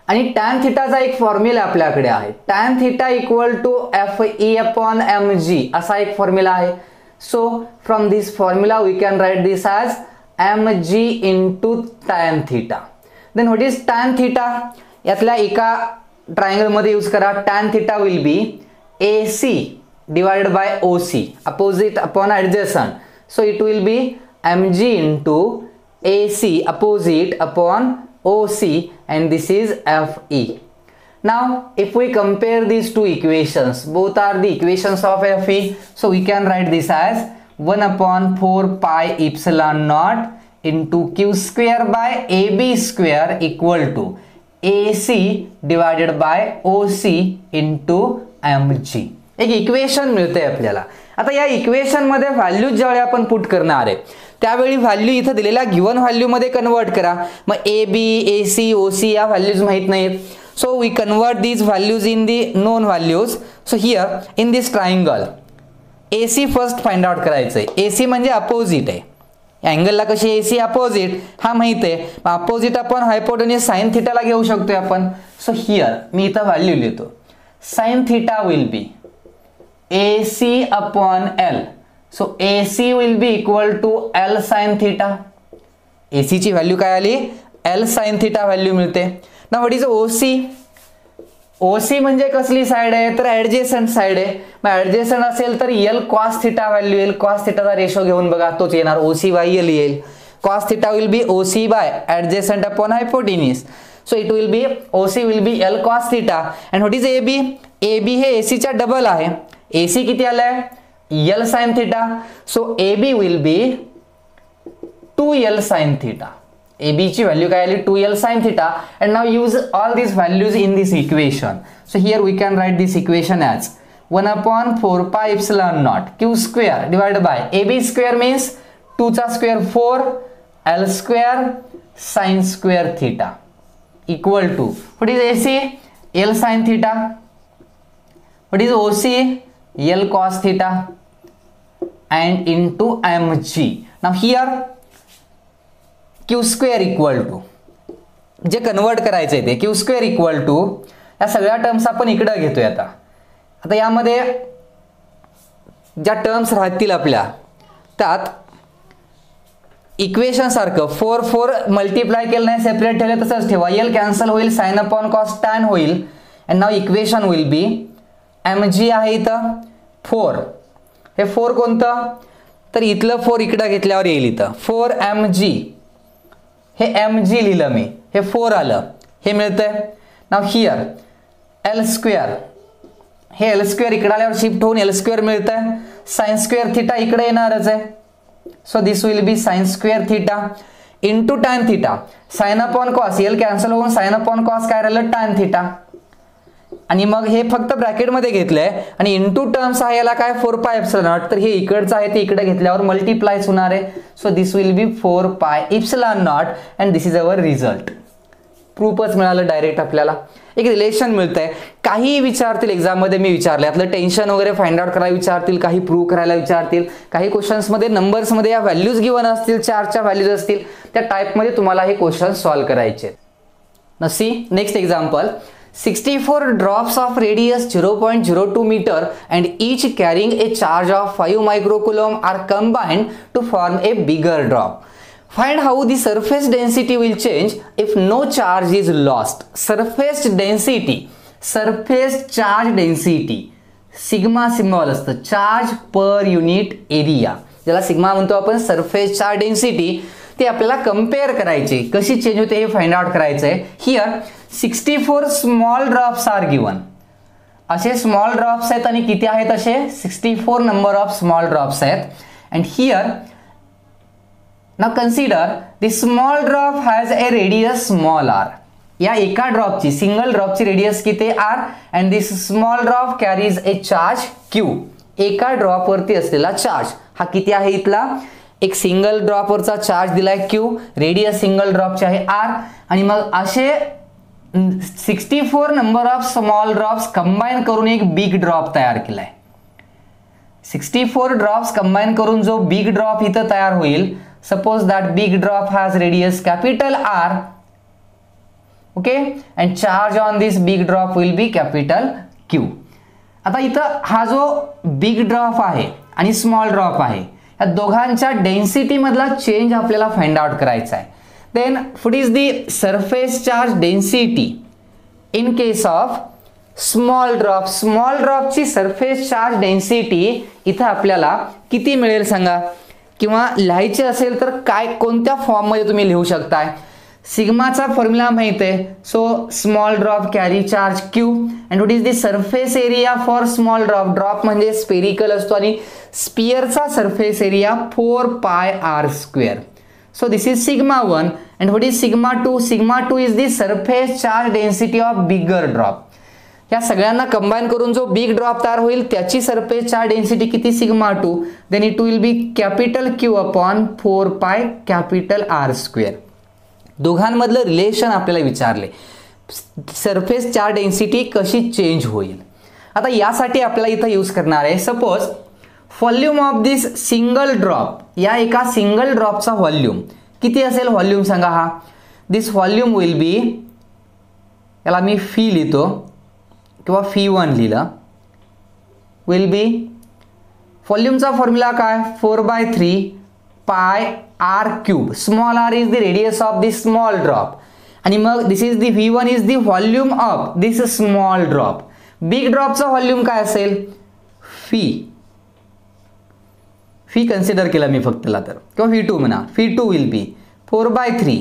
आणि tan थिटाचा एक फॉर्म्युला आपल्याकडे आहे, tan theta equal to Fe upon mg असा एक फॉर्म्युला आहे. So from this formula we can write this as mg into tan theta. Then what is tan theta, यातल्या एका ट्रायंगल मध्ये यूज करा. tan theta will be AC divided by OC, opposite upon adjacent. So it will be mg into AC opposite upon OC and this is Fe. Now if we compare these two equations, both are the equations of Fe, so we can write this as 1 upon 4 pi epsilon naught into q square by AB square equal to AC divided by OC into mg. एक इक्वेशन मिळते आपल्याला. आता या इक्वेशन मध्ये व्हॅल्यूज ज्यावेळी आपण पुट करणार आहे त्यावेळी व्हॅल्यू इथं दिलेल्या गिवन व्हॅल्यू मध्ये कन्वर्ट करा. मग AB, AC, OC या व्हॅल्यूज माहित नाहीत, so we convert these values in the known values. So here in this triangle AC first find out करायचंय. AC म्हणजे अपोजिट आहे, अँगलला कशी AC अपोजिट हा माहित आहे. अपोजिट आपण हायपोटेन्यूज साइन थिटाला घेऊ शकतोय आपण. सो हियर मी इथं व्हॅल्यू लिहितो, sine theta will be AC upon L. So AC will be equal to L sin theta. AC ची व्हॅल्यू काय आली, L sin theta व्हॅल्यू मिळते. Now what is OC? OC म्हणजे कसली साइड आहे तर ऍडजेसंट साइड आहे. मग ऍडजेसंट असेल तर L cos theta व्हॅल्यू येईल. cos theta चा रेशो घेऊन बघा तोच येणार, OC by L येईल. cos theta will be OC by adjacent upon hypotenuse. So it will be OC will be L cos theta. And what is AB? AB हे AC च्या डबल आहे. AC किती आलाय L sin theta. So AB will be 2L sin theta. AB ची व्हॅल्यू काय आली 2L sin theta and now use all these values in this equation. So here we can write this equation as 1 upon 4 pi epsilon naught q square divided by AB square means 2 चा square 4 L square sin square theta equal to what is AC? L sin theta. What is OC? L cos theta and into mg. Now here q square equal to जे कन्वर्ट करायचे ते q square equal to या सगळ्या टर्म्स आपण इकडे घेतोय. आता यामध्ये ज्या टर्म्स राहतील आपल्या त्यात इक्वेशन सारखं 4 मल्टिप्लाय केलं नाही सेपरेट ठेवले तसंच ठेवा. L कॅन्सल होईल sin upon cos tan होईल and now equation will be mg आहे इथं 4. हे 4 कोणतं तर इथलं 4 इकडे घेतल्यावर येईल इथं 4 mg. हे mg लिहिलं मी हे 4 आलं हे मिळतंय. नाव हियर L स्क्वेअर हे L स्क्वेअर इकडे आल्यावर शिफ्ट होऊन L स्क्वेअर मिळतंय. साइन स्क्वेअर थीटा इकडे येणारच आहे. So this will be sine square theta into tan theta sine upon cos L cancel होऊन साइन अपॉन कॉस काय राहिलं टॅन थीटा आणि मग हे फक्त ब्रॅकेट मध्ये घेतलंय आणि इंटू टर्म्स आहे याला काय 4 पाय एप्सिलॉन नॉट तर हे इकडचं आहे ते इकडे घेतल्यावर मल्टिप्लाय होणार आहे. So this will be 4 pi epsilon naught and this is our result. प्रूफच मिळालं डायरेक्ट आपल्याला एक रिलेशन मिळतंय. काही विचारतील एक्झाम मध्ये मी विचारले यातलं टेन्शन वगैरे फाइंड आउट करायला विचारतील काही प्रूव्ह करायला विचारतील काही क्वेश्चन्स मध्ये नंबर्स मध्ये या व्हॅल्यूज गिवन असतील चारच्या व्हॅल्यूज असतील त्या टाइप मध्ये तुम्हाला हे क्वेश्चन सॉल्व्ह करायचे. See next example 64 drops of radius 0.02 meter and each carrying a charge of 5 microcoulomb are combined to form a bigger drop. Find how the surface density will change if no charge is lost. Surface density, surface charge density, sigma symbol असतं charge per unit area ज्याला सिग्मा म्हणतो आपण. सरफेस चार्ज डेन्सिटी ते आपल्याला कंपेअर करायचे कशी चेंज होते हे फाइंड आउट करायचंय. Here 64 small drops are given. असे स्मॉल ड्रॉप्स आहेत आणि किती आहेत असे 64 नंबर ऑफ स्मॉल ड्रॉप्स आहेत. And here now consider the small drop has a radius small r. या एका ड्रॉपची सिंगल ड्रॉपची रेडियस किती r and this small drop carries a charge q. एका ड्रॉप वरती असलेला चार्ज हा किती आहे इथला एक सिंगल ड्रॉप वरचा चार्ज दिलाय क्यू रेडियस सिंगल ड्रॉपचे आहे आर आणि मग असे 64 number of small drops combine करून एक बिग ड्रॉप तयार केलाय. 64 ड्रॉप्स कंबाईन करून जो बिग ड्रॉप इथं तयार होईल suppose that big drop has radius capital R okay and charge on this big drop will be capital Q. आता इथं हा जो बिग ड्रॉप आहे आणि स्मॉल ड्रॉप आहे या दोघांच्या डेन्सिटी मधला चेंज आपल्याला फाइंड आउट करायचा आहे. Then what is the surface charge density in case of small drop. Small ड्रॉपची सरफेस चार्ज डेन्सिटी इथं आपल्याला किती मिळेल सांगा किंवा लिहायचे असेल तर काय कोणत्या फॉर्म मध्ये तुम्ही लिहू शकताय. सिग्माचा फॉर्म्युला माहित आहे. So small drop carry charge Q and what is the surface area for small drop. Drop म्हणजे स्पेरिकल असतो आणि स्पियरचा surface area 4 pi R square. So this is sigma 1 and what is sigma 2. Sigma 2 is the surface charge density of bigger drop. या सगळ्यांना कंबाईन करून जो बिग ड्रॉप तयार होईल त्याची सरफेस चार्ज डेन्सिटी किती sigma 2 then it will be capital Q upon 4 pi capital R square. दोघांमधलं रिलेशन आपल्याला विचारले सरफेस चार्ज डेन्सिटी कशी चेंज होईल. आता यासाठी आपल्याला इथं यूज करणार आहे suppose volume of this single drop. या एका सिंगल ड्रॉपचा व्हॉल्यूम किती असेल व्हॉल्यूम सांगा. हा दिस व्हॉल्यूम विल बी याला मी फी लिहितो किंवा फी1 लिहिलं विल बी व्हॉल्यूमचा फॉर्म्युला काय 4/3 pi R cube. Small R is the radius of this small drop आणि मग this is the V1 is the volume of this small drop. Big ड्रॉपचा व्हॉल्यूम काय असेल फी कन्सिडर केला मी फक्त तर किंवा V2 म्हणा. V2 will be 4/3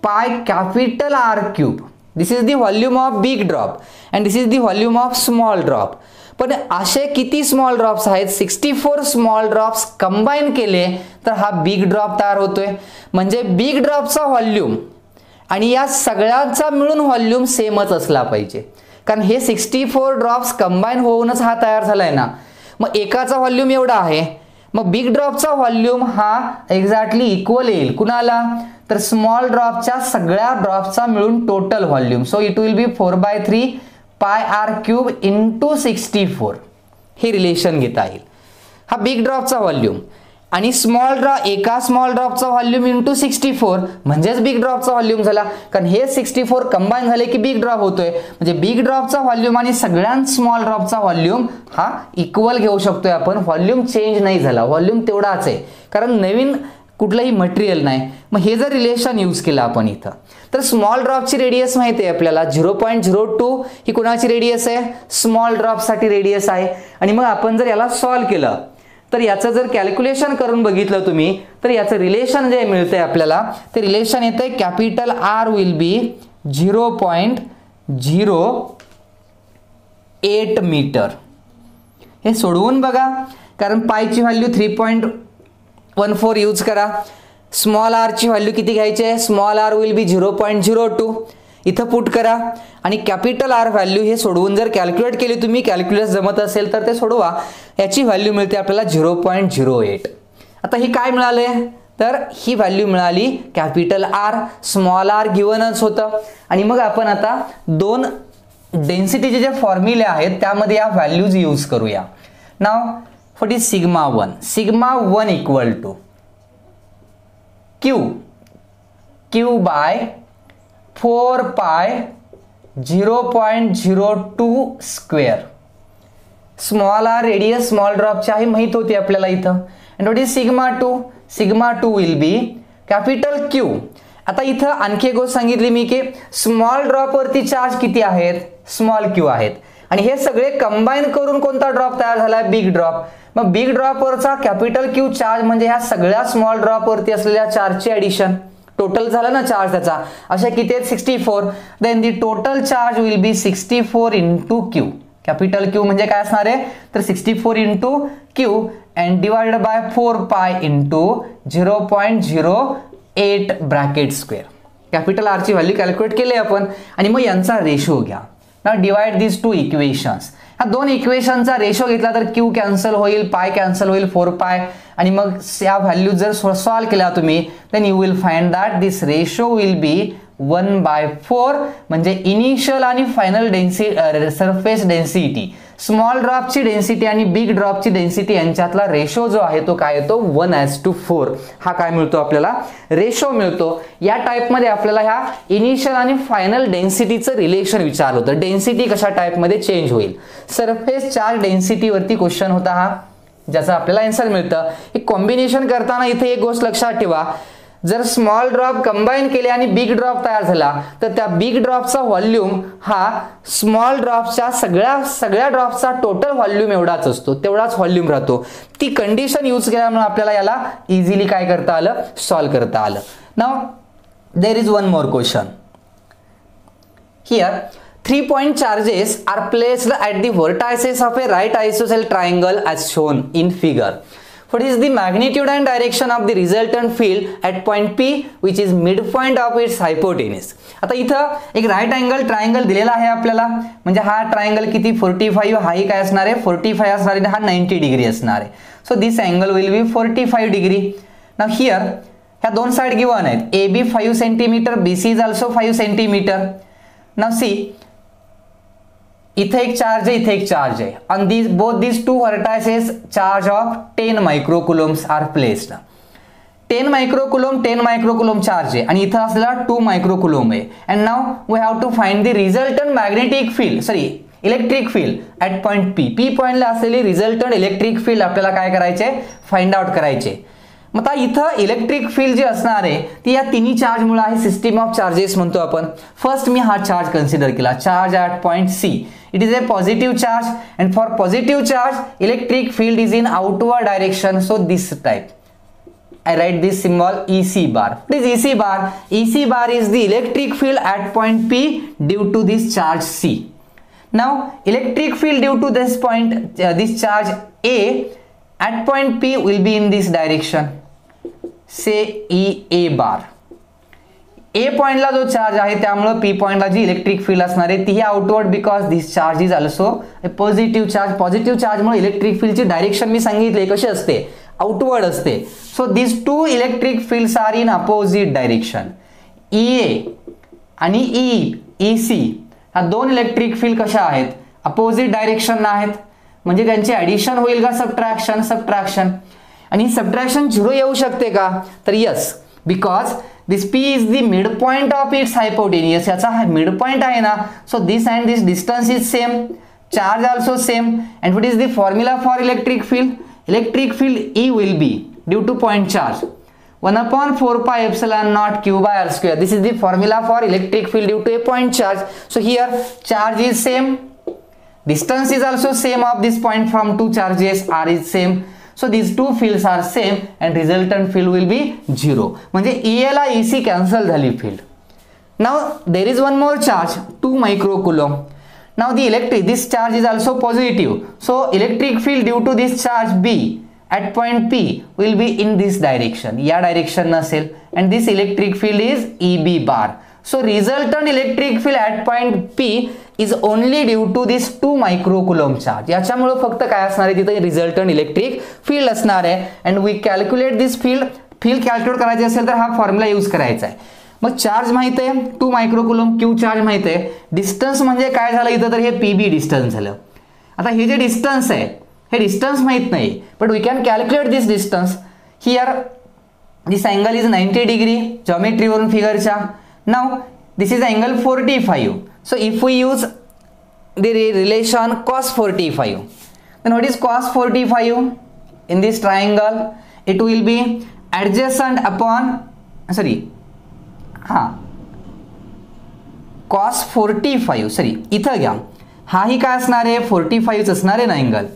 pi capital R cube. This is the volume of big drop and this is the volume of small drop. पण असे किती स्मॉल ड्रॉप्स आहेत, 64 स्मॉल ड्रॉप्स कंबाईन केले तर हा बिग ड्रॉप तयार होतोय. म्हणजे बिग ड्रॉपचा व्हॉल्यूम आणि या सगळ्यांचा मिळून व्हॉल्यूम सेमच असला पाहिजे, कारण हे 64 ड्रॉप्स कंबाईन होऊनच हा तयार झालाय ना. मग एकाचा व्हॉल्यूम एवढा आहे, मग बिग ड्रॉपचा व्हॉल्यूम हा एक्झॅक्टली इक्वल येईल कुणाला, तर स्मॉल ड्रॉपच्या सगळ्या ड्रॉप्सचा मिळून total volume. So it will be 4/3 pi R cube into 64. हे रिलेशन घेता येईल. हा बिग ड्रॉपचा व्हॉल्यूम आणि एका स्मॉल ड्रॉपचा व्हॉल्यूम इंटू 64 म्हणजेच बिग ड्रॉपचा व्हॉल्यूम झाला, कारण हे 64 कंबाईन झाले की बिग ड्रॉप होतोय. म्हणजे बिग ड्रॉपचा व्हॉल्यूम आणि सगळ्या स्मॉल ड्रॉपचा व्हॉल्यूम हा इक्वल घेऊ शकतोय आपण. व्हॉल्यूम चेंज नाही झाला, व्हॉल्यूम तेवढाच आहे, कारण नवीन कुठलंही मटेरियल नाही. मग हे जर रिलेशन यूज केलं आपण इथं, तर स्मॉल ड्रॉपची रेडियस माहिती आहे आपल्याला 0.02 ही कोणाची रेडियस आहे, स्मॉल ड्रॉपसाठी रेडियस आहे. आणि मग आपण जर याला सॉल्व्ह केलं तर याचं जर कॅल्क्युलेशन करून बघितलं तुम्ही, तर याचं रिलेशन जे मिळतंय आपल्याला ते रिलेशन येतंय capital R will be 0.08 metre. हे सोडवून बघा, कारण पायची व्हॅल्यू 3.14 यूज करा. स्मॉल आर ची व्हॅल्यू किती घ्यायची आहे, स्मॉल आर विल बी 0.02 इथं पुट करा. आणि कॅपिटल आर व्हॅल्यू हे सोडवून जर कॅल्क्युलेट केली तुम्ही, कॅल्क्युलस जमत असेल तर ते सोडवा. याची व्हॅल्यू मिळते आपल्याला 0.08. आता ही काय मिळाले, तर ही व्हॅल्यू मिळाली कॅपिटल आर. स्मॉल आर गिवनच होतं. आणि मग आपण आता दोन डेन्सिटीचे जे फॉर्म्युले आहेत त्यामध्ये या व्हॅल्यूज यूज करूया. Now what is sigma 1. Sigma 1 equal to Q by 4 pi 0.02 square. Small R radius small ड्रॉपची आहे माहित होती आपल्याला इथं. And what is sigma 2. Sigma 2 will be capital Q. आता इथं आणखी एक गोष्ट सांगितली मी की स्मॉल ड्रॉपवरती चार्ज किती आहेत, स्मॉल क्यू आहेत. आणि हे सगळे कंबाईन करून कोणता ड्रॉप तयार झालाय, बिग ड्रॉप. मग बिग ड्रॉपवरचा कॅपिटल क्यू चार्ज म्हणजे ह्या सगळ्या स्मॉल ड्रॉपवरती असलेल्या चार्जचे ॲडिशन. टोटल झालं ना चार्ज त्याचा, अशा किती आहेत 64. Then the total charge will be 64 into q. Capital Q म्हणजे काय असणार आहे, तर 64 into q and divided by 4 pi into 0.08 bracket square. Capital R ची व्हॅल्यू कॅल्क्युलेट केली आपण. आणि मग यांचा रेशो घ्या. Now divide this two equations. ह्या दोन इक्वेशनचा रेशो घेतला तर क्यू कॅन्सल होईल, पाय कॅन्सल होईल, 4 पाय. आणि मग या व्हॅल्यू जर सॉल्व्ह केला तुम्ही, then you will find that this ratio will be 1/4. म्हणजे इनिशियल आणि फायनल सरफेस डेन्सिटी, स्मॉल ड्रॉपची डेन्सिटी आणि बिग ड्रॉपची डेन्सिटी यांच्यातला रेशो जो आहे तो काय येतो 1:4. हा काय मिळतो आपल्याला, रेशो मिळतो. या टाइपमध्ये आपल्याला ह्या इनिशियल आणि फायनल डेन्सिटीचं रिलेशन विचारलं होतं. डेन्सिटी कशा टाइपमध्ये चेंज होईल, सरफेस चार्ज डेन्सिटीवरती क्वेश्चन होता हा, ज्याचं आपल्याला आन्सर मिळतं. हे कॉम्बिनेशन करताना इथे एक गोष्ट लक्षात ठेवा, जर स्मॉल ड्रॉप कंबाईन केले आणि बिग ड्रॉप तयार झाला तर त्या बिग ड्रॉपचा व्हॉल्यूम हा स्मॉल ड्रॉपच्या सगळ्या ड्रॉपचा टोटल व्हॉल्यूम एवढाच असतो, तेवढाच व्हॉल्यूम राहतो. ती कंडिशन यूज केल्यामुळे आपल्याला याला इझिली काय करता आलं, सॉल्व्ह करता आलं. Now there is one more question here. 3 point charges are placed at the vertices of a right isosceles triangle as shown in figure. What is the magnitude and direction of the resultant field at point P which is midpoint of its hypotenuse? आता इथं एक राईट अँगल ट्रायंगल दिलेला आहे आपल्याला. म्हणजे हा ट्रायंगल किती 45, हाही काय असणार आहे 45 असणार आहे, हा 90 डिग्री असणार आहे. So this angle will be 45 degree. Now here ह्या दोन साइड गिवन आहेत, AB 5 centimetre, BC is also 5 centimetre. Now see इथे एक चार्ज आहे, इथे एक चार्ज आहे. On this both this two vertices charge of 10 microcoulombs are placed. 10 microcoulomb charge आहे आणि इथं असलेला 2 मायक्रोकुलम आहे. And now we have to find the resultant magnetic field, electric field at point P. P पॉइंटला असलेली रिझल्टंट इलेक्ट्रिक फील्ड आपल्याला काय करायचे, फाइंड आउट करायचे. मग आता इथं इलेक्ट्रिक फील्ड जी असणार आहे ती या तिन्ही चार्ज मुळे आहे, सिस्टीम ऑफ चार्जेस म्हणतो आपण. फर्स्ट मी हा चार्ज कन्सिडर केला, charge at point C. It is a positive charge and for positive charge electric field is in outward direction. So this type I write this symbol EC bar. What is EC bar? EC bar is the electric field at point P due to this charge C. Now electric field due to this point, this charge A at point P will be in this direction, say EA bar. A पॉइंटला जो चार्ज आहे त्यामुळे P पॉइंटला जी इलेक्ट्रिक फील्ड असणार आहे ती ही outward, because this charge is also a positive charge. Positive चार्जमुळे इलेक्ट्रिक फील्डची डायरेक्शन मी सांगितले कशी असते, आउटवर्ड असते. So this two electric fields are in opposite direction. EA आणि EC ह्या दोन इलेक्ट्रिक फील्ड कशा आहेत, अपोजिट डायरेक्शन आहेत. म्हणजे त्यांचे ऍडिशन होईल का सबट्रॅक्शन, सबट्रॅक्शन. आणि सबट्रॅक्शन 0 येऊ शकते का, तर yes, because this P is the mid point of its hypotenuse. याचा हा मिड पॉइंट आहे ना. So this and this distance is same, charge also same. And what is the formula for electric field? Electric field E will be due two point charge 1/4 pi epsilon naught q by r square. This is the formula for electric field due to a point charge. So here charge is same, distance is also same of this point from two charges, r is same. So these two fields are same and resultant field will be 0. म्हणजे EA ला EC cancel झाली field. Now there is one more charge, 2 microcoulomb. Now this charge is also positive. So electric field due to this charge B at point P will be in this direction, या direction नसेल, and this electric field is EB bar. So resultant electric field at point P is only due to this 2 microcoulomb charge. याच्यामुळे फक्त काय असणार आहे तिथे resultant electric field असणार आहे. and we calculate this field calculate करायचे असेल तर हा फॉर्म्युला यूज करायचा आहे. मग चार्ज माहित आहे 2 मायक्रोकुलम, Q चार्ज माहित आहे. डिस्टन्स म्हणजे काय झालं इथं, तर हे PB डिस्टन्स झालं. आता हे जे डिस्टन्स आहे हे डिस्टन्स माहित नाही, but we can calculate this distance. Here this angle is 90 degree geometry वरून फिगरच्या. Now this is angle 45. So if we use the relation cos 45, then what is cos 45 in this triangle? It will be adjacent upon cos 45 इथं घ्या, हा ही काय असणार आहे 45 असणार आहे ना अँगल.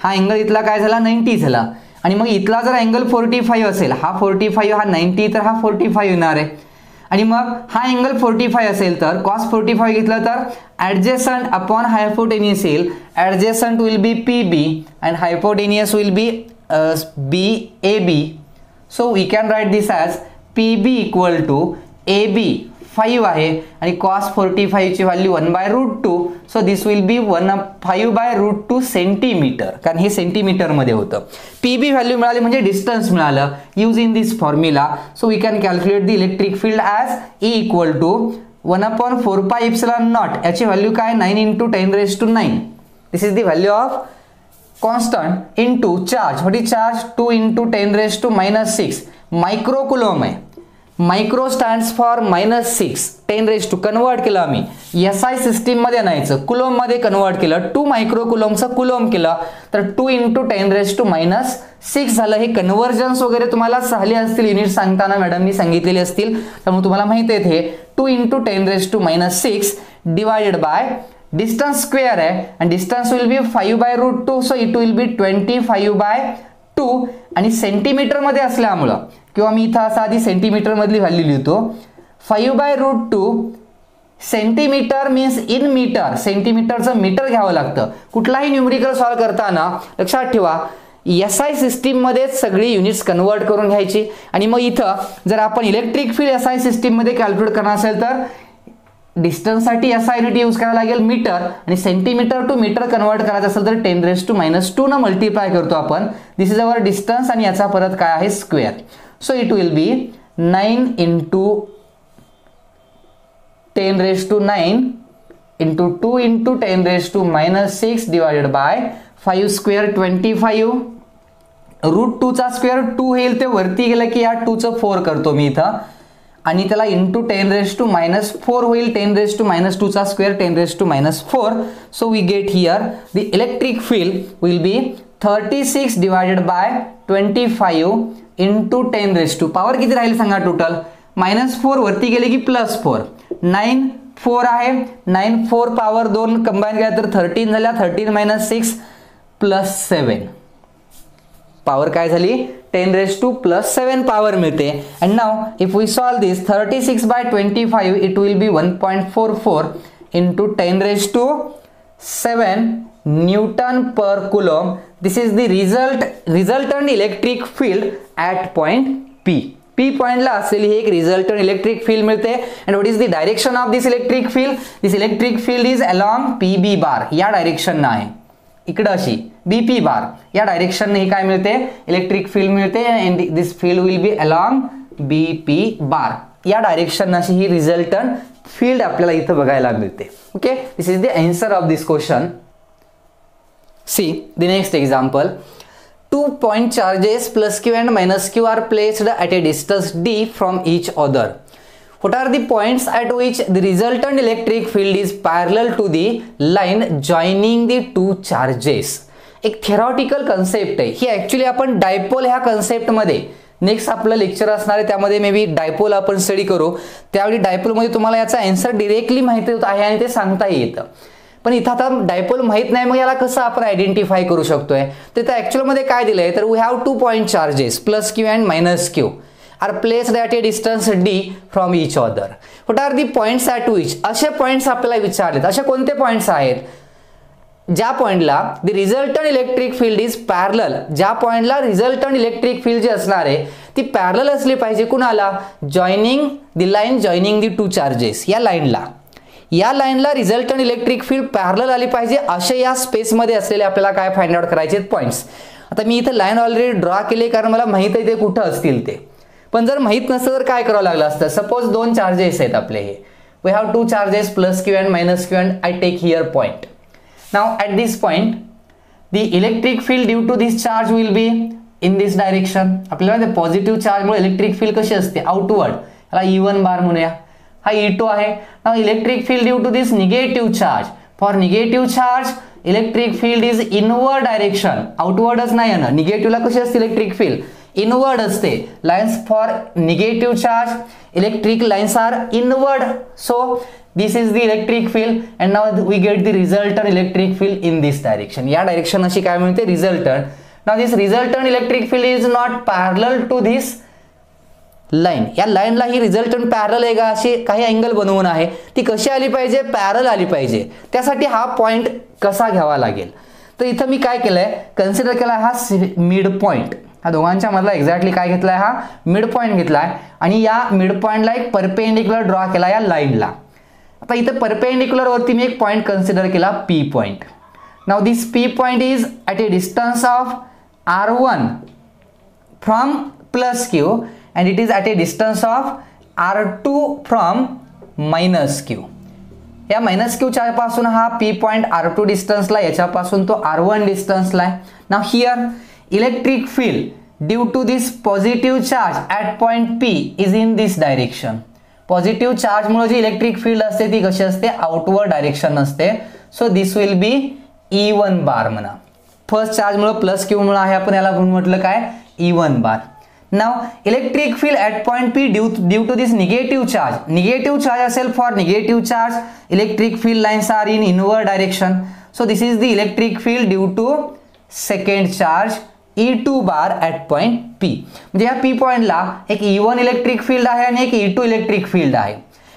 हा अँगल इथला काय झाला 90 झाला. आणि मग इथला जर अँगल 45 असेल, हा 45 हा 90 तर हा 45 येणार आहे. आणि मग हा अँगल 45 असेल तर cos 45 घेतलं तर ॲडजेसंट अपॉन हायपोटेनियस येईल. Adjacent will be PB and hypotenuse will be BAB. So we can write this as PB equal to AB 5 आहे आणि cos 45 ची value 1/√2. So this will be 5/√2 centimetre, कारण हे सेंटीमीटर मध्ये होतं. PB व्हॅल्यू मिळाली म्हणजे डिस्टन्स मिळालं using this formula. So we can calculate the electric field as E equal to 1/4 pi epsilon naught. याची व्हॅल्यू काय 9 × 10⁹. This is the value of constant into charge. What is charge 2 × 10⁻6 microcoulomb आहे. मायक्रो स्टँड्स फॉर -6 10⁻, कन्वर्ट केलं आम्ही SI सिस्टीम मध्ये नाहीचं कुलोम मध्ये कन्वर्ट केलं. 2 मायक्रोकुलोमचं कुलोम केलं तर 2 × 10⁻6 झालं. हे कन्व्हर्जन्स वगैरे तुम्हाला झाले असतील युनिट सांगताना मॅडमनी सांगितलेले असतील, त्यामुळे तुम्हाला माहिती आहे हे 2 × 10⁻6 डिवाइडेड बाय डिस्टन्स स्क्वेअर आहे आणि distance will be 5/√2. So it will बी 25/2 आणि सेंटीमीटर मध्ये असल्यामुळं किंवा मी इथं असं आधी सेंटीमीटर मधली व्हॅल्यू लिहितो. 5/√2 सेंटीमीटर मीन्स इन मीटर. सेंटीमीटरचं मीटर घ्यावं लागतं कुठलाही न्यूमेरिकल सॉल्व करताना. लक्षात ठेवा SI सिस्टीम मध्ये सगळी युनिट्स कन्वर्ट करून घ्यायची. आणि मग इथं जर आपण इलेक्ट्रिक फील्ड SI सिस्टीम मध्ये कॅल्क्युलेट करणार असेल तर डिस्टन्स साठी SI युनिट यूज करायला लागेल मीटर, आणि सेंटीमीटर टू मीटर कन्वर्ट करायचं असेल तर 10⁻² न मल्टिप्लाय करतो आपण. दिस इज अवर डिस्टन्स आणि याचा परत काय आहे square. So it will B 9 × 10⁹ into 2 × 10⁻6 divided by 5² 25. √2 चा स्क्वेअर 2 होईल, ते वरती गेलं की या 2 चं 4 करतो मी इथं आणि त्याला इंटू 10⁻4 होईल. 10⁻² चा square 10⁻4. So we get here the electric field will be 36 divided by 25 into 10⁻. Power किती राहील सांगा टोटल -4 वरती गेले की +4. 9 4 आहे, 9 4 पॉवर 2 कंबाईन केला तर 13 झाल्या. 13 - 6 +7 पॉवर काय झाली 10⁻+7 पॉवर मिळते. And now if we solve this 36/25 it will be 1.44 into 10⁻⁶ 7 Newton per coulomb. This is the resultant electric field at point P. P point ला असलेली ही एक resultant electric field मिळते. and what is the direction of this electric field? This electric field is along PB bar. या डायरेक्शन आहे इकडे अशी BP bar या डायरेक्शन ने काय मिळते इलेक्ट्रिक फील्ड मिळते and this field will be along BP bar या डायरेक्शन अशी ही रिझल्टंट फील्ड आपल्याला इथं बघायला मिळते. Okay, this is the answer of this question. See the next example. 2 point charges plus q and minus q are placed at a distance d from each other. What are the points at which the resultant electric field is parallel to the line joining the two charges? एक थेरॉटिकल कन्सेप्ट आहे ही. ऍक्च्युली आपण डायपोल ह्या कन्सेप्ट मध्ये नेक्स्ट आपलं लेक्चर असणार आहे त्यामध्ये मे बी डायपोल आपण स्टडी करू. त्यावेळी डायपोल मध्ये तुम्हाला याचा आन्सर डायरेक्टली माहिती आहे आणि ते सांगता येतं. पण इथं आता डायपोल माहित नाही मग याला कसं आपण आयडेंटिफाय करू शकतोय. तर इथं ऍक्च्युअल मध्ये काय दिलंय तर we have 2 point charges plus q and minus q are placed at a distance d from each other. What are the points at which? असे पॉइंट्स आपल्याला विचारलेत. असे कोणते पॉइंट्स आहेत ज्या पॉइंटला the resultant electric field is parallel. ज्या पॉइंटला रिझल्टंट इलेक्ट्रिक फील्ड जी असणार आहे ती पॅरलल असली पाहिजे कुणाला? Joining the line joining the 2 charges. या लाईनला रिझल्टंट इलेक्ट्रिक फील्ड पॅरलल आली पाहिजे. असे या स्पेसमध्ये असलेले आपल्याला काय फाइंड आउट करायचे पॉइंट्स. आता मी इथे लाईन ऑलरेडी ड्रॉ केली कारण मला माहित आहे ते कुठं असतील ते. पण जर माहित नसतं तर काय करावं लागलं असतं. सपोज 2 चार्जेस आहेत आपले हे. We have 2 charges plus q and minus q and I take here point. Now at this point the electric field due to this charge will be in this direction. आपल्याला माहिती आहे पॉझिटिव्ह चार्ज मुळे इलेक्ट्रिक फील्ड कशी असते आउटवर्ड. याला E1 बार म्हणूया. हा E2 आहे. Now electric field due to this negative charge. For negative charge electric field is inward direction. आउटवर्डच नाही आहे ना. निगेटिव्हला कशी असते इलेक्ट्रिक फील्ड इनवर्ड असते. Lines for negative charge electric lines are inward. So this is the electric field and now we get the resultant electric field in this direction. या डायरेक्शन अशी काय मिळते resultant. Now this resultant electric field is not parallel to this line. या लाईनला ही resultant parallel आहे का अशी काही अँगल बनवून आहे ती कशी आली पाहिजे पॅरल आली पाहिजे. त्यासाठी हा पॉइंट कसा घ्यावा लागेल तर इथं मी काय केलंय कन्सिडर केला हा मिड पॉइंट. हा दोघांच्या मधला एक्झॅक्टली काय घेतलाय हा मिड पॉइंट घेतलाय आणि या मिड पॉइंटला एक परपेंडिक्युलर ड्रॉ केला या लाईनला. आता इथे परपेंडिक्युलर वरती मी एक पॉइंट कन्सिडर केला P point. Now this P point is at a distance of R1 from plus Q and it is at a distance of R2 from minus Q. या मायनस Q च्या पासून हा P पॉइंट R2 डिस्टन्सला याच्यापासून तो R1 डिस्टन्सला आहे. Now here electric field due to this positive charge at point P is in this direction. Positive charge मुळे जी इलेक्ट्रिक फील्ड असते ती कशी असते आउटवर्ड डायरेक्शन असते. So this will be E1 bar म्हणा. फर्स्ट चार्ज मुळे प्लस क्यू मुळे आहे आपण याला म्हटलं काय E1 bar. Now electric field at point P due to this negative charge. Negative charge असेल for negative charge electric field lines are in inward direction. So this is the electric field due to second charge E2 bar at point P. म्हणजे या P पॉइंटला एक E1 इलेक्ट्रिक फील्ड आहे आणि एक E2 इलेक्ट्रिक फील्ड आहे.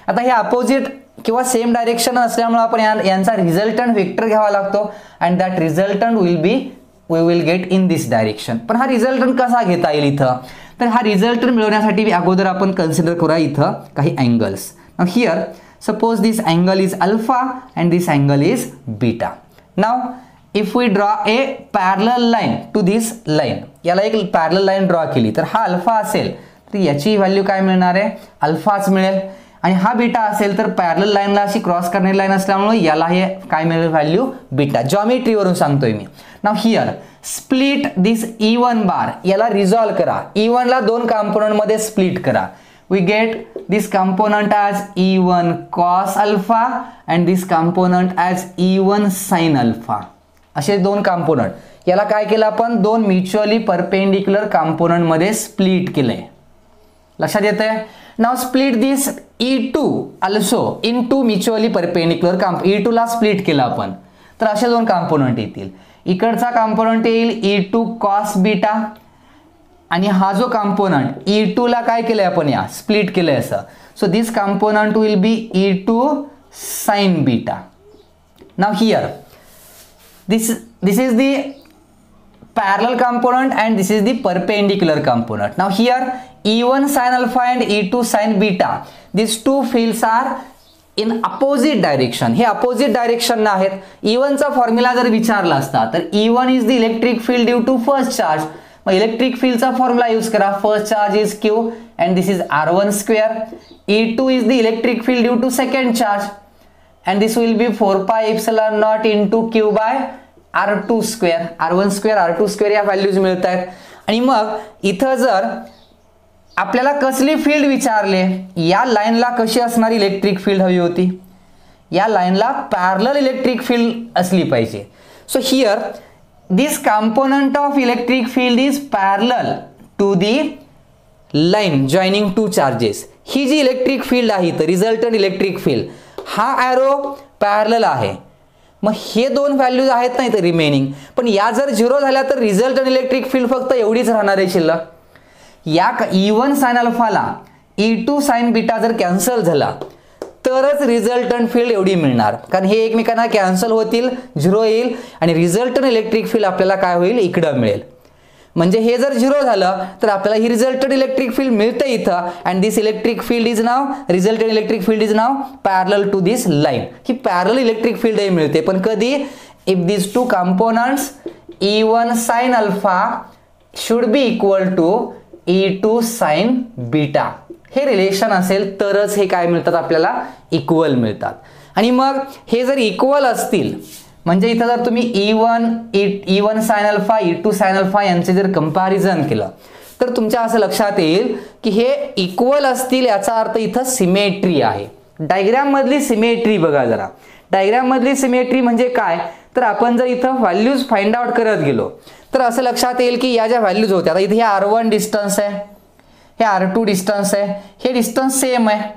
आता हे अपोजिट किंवा सेम डायरेक्शन असल्यामुळे आपण यांचा रिझल्टंट वेक्टर घ्यावा लागतो and that resultant we will get in this direction. पण हा रिझल्टंट कसा घेता येईल इथं तर हा रिझल्टंट मिळवण्यासाठी अगोदर आपण कन्सिडर करूया इथं काही angles. Now here suppose this angle is alpha and this angle is beta. Now if we draw a parallel line to this line याला एक parallel line ड्रॉ केली तर हा अल्फा असेल तर याची व्हॅल्यू काय मिळणार आहे अल्फाच मिळेल. आणि हा बीटा असेल तर पॅरलल लाईनला अशी क्रॉस करणारी लाईन असल्यामुळे याला हे काय मिळेल व्हॅल्यू बीटा. जॉमेट्री वरून सांगतोय मी. Now here split this E1 bar. याला रिझॉल्व करा. E1 ला 2 कंपोनेंट मध्ये स्प्लिट करा. we get this component as E1 cos alpha and this component as E1 sin alpha. असे 2 कंपोनेंट याला काय केलं आपण 2 म्युच्युअली परपेंडिक्युलर कंपोनेंट मध्ये स्प्लिट केले. लक्षात येतंय. नाउ स्प्लिट दिस E2 also into mutually perpendicular E2 ला स्प्लिट केलं आपण तर असे 2 कंपोनेंट येतील. इकडचा कंपोनेंट येईल E2 cos बीटा आणि हा जो कंपोनेंट E2 ला काय केलंय आपण या स्प्लिट केलंय असं. So this component will be E2 sin beta. Now here this is the parallel component and this is the perpendicular component. Now here E1 sin alpha and E2 sin beta, these two fields are in opposite direction. हे opposite direction आहेत. E1 चा फॉर्म्युला जर विचारला असता तर E1 is the electric field due to first charge. मग इलेक्ट्रिक फील्डचा फॉर्म्युला यूज करा. First charge is Q and this is R1 square. E2 is the electric field due to second charge and this will be 4 pi epsilon naught into Q by R2 square. R1 square R2 square या व्हॅल्यूज मिळत आहेत. आणि मग इथं जर आपल्याला कसली फील्ड विचारले, या लाईनला कशी असणारी इलेक्ट्रिक फील्ड हवी होती, या लाईनला पॅरलल इलेक्ट्रिक फील्ड असली पाहिजे. So here this component of electric field is parallel to the line joining two charges. ही जी इलेक्ट्रिक फील्ड आहे तर रिझल्टंट इलेक्ट्रिक फील्ड, हा ॲरो पॅरलल आहे. मग हे दोन व्हॅल्यूज आहेत नाही तर रिमेनिंग, पण या जर झिरो झाल्या तर रिझल्टंट इलेक्ट्रिक फील्ड फक्त एवढीच राहणार आहे शिल्लक. या E1 sin अल्फाला E2 sin beta जर कॅन्सल झाला तरच रिझल्टंट फील्ड एवढी मिळणार, कारण हे एकमेकांना कॅन्सल होतील, झिरो येईल आणि रिझल्टंट इलेक्ट्रिक फील्ड आपल्याला काय होईल, इकडं मिळेल. म्हणजे हे जर झिरो झालं तर आपल्याला ही रिझल्टंट इलेक्ट्रिक फील्ड मिळते इथं. And this electric field is now resultant electric field is now parallel to this line. ही पॅरलल इलेक्ट्रिक फील्ड मिळते, पण कधी, if this two components E1 sin alpha should be equal to E2 sin beta, हे रिलेशन असेल तरच हे काय मिळतात, आपल्याला इक्वल मिळतात. आणि मग हे जर इक्वल असतील म्हणजे इथं जर तुम्ही E1 sin alpha E2 sin alpha यांचे जर कंपॅरिझन केलं तर तुमच्या असं लक्षात येईल की हे इक्वल असतील, याचा अर्थ इथं सिमेट्री आहे. डायग्राम मधली सिमेट्री बघा जरा. डायग्राम मधली सिमेट्री म्हणजे काय, तर आपण जर इथं व्हॅल्यूज फाइंड आउट करत गेलो तर असं लक्षात येईल की या ज्या व्हॅल्यूज होत्या, आता इथे हे R1 डिस्टन्स आहे, हे R2 डिस्टन्स आहे, हे डिस्टन्स सेम आहे.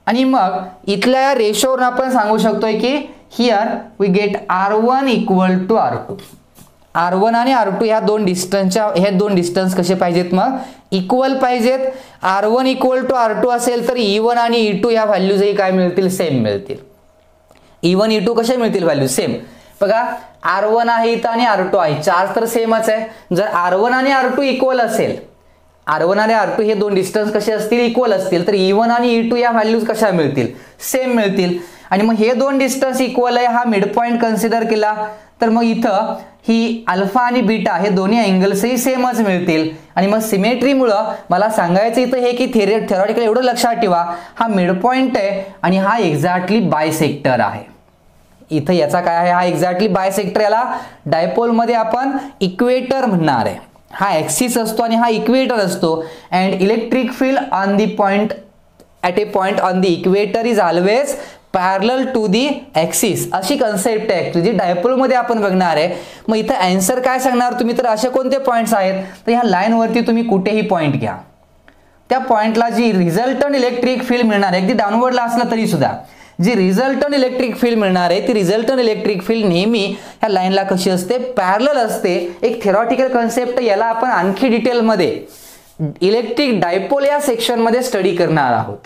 आणि मग इथल्या या रेशोवरून आपण सांगू शकतोय की here we get R1 equal to R2. R1 आणि R2 ह्या दोन डिस्टन्स कसे पाहिजेत, मग इक्वल पाहिजेत. R1 इक्वल टू R2 असेल तर E1 आणि E2 या व्हॅल्यूजही काय मिळतील, सेम मिळतील. E1 E2 कसे मिळतील, व्हॅल्यू सेम. बघा R1 आहे इथं आणि R2 आहे, चार्ज तर सेमच आहे. जर R1 आणि R2 इक्वल असेल, R1 आणि R2 हे दोन डिस्टन्स कसे असतील, इक्वल असतील, तर E1 आणि E2 या व्हॅल्यूज कशा मिळतील, सेम मिळतील. आणि मग हे दोन डिस्टन्स इक्वल आहे, हा मिड पॉइंट कन्सिडर केला तर मग इथं ही अल्फा आणि बीटा हे दोन्ही अँगल्सही सेमच मिळतील. आणि मग सिमेट्रीमुळं मला सांगायचं इथं हे की थेरॉटिकल एवढं लक्षात ठेवा, हा मिड पॉइंट आहे आणि हा एक्झॅक्टली बायसेक्टर आहे. इथं याचा काय आहे, हा एक्झॅक्टली बायसेक्टर, याला डायपोल मध्ये आपण इक्वेटर म्हणणार आहे. हा ऍक्सिस असतो आणि हा इक्वेटर असतो. And electric field on the point at a point on the equator is always parallel to the axis, अशी कन्सेप्ट आहे जी डायपोल मध्ये आपण बघणार आहे. मग इथं आन्सर काय सांगणार तुम्ही, तर असे कोणते पॉइंट्स आहेत, तर ह्या लाईनवरती तुम्ही कुठेही पॉइंट घ्या, त्या पॉइंटला जी रिझल्टंट इलेक्ट्रिक फील्ड मिळणार आहे, अगदी डाऊनवर्डला असलं तरी सुद्धा जी रिझल्टंट इलेक्ट्रिक फील्ड मिळणार आहे ती रिझल्टंट इलेक्ट्रिक फील्ड नेहमी ह्या लाईनला कशी असते, पॅरलल असते. एक थेरॉटिकल कन्सेप्ट, याला आपण आणखी डिटेलमध्ये इलेक्ट्रिक डायपोल या सेक्शनमध्ये स्टडी करणार आहोत.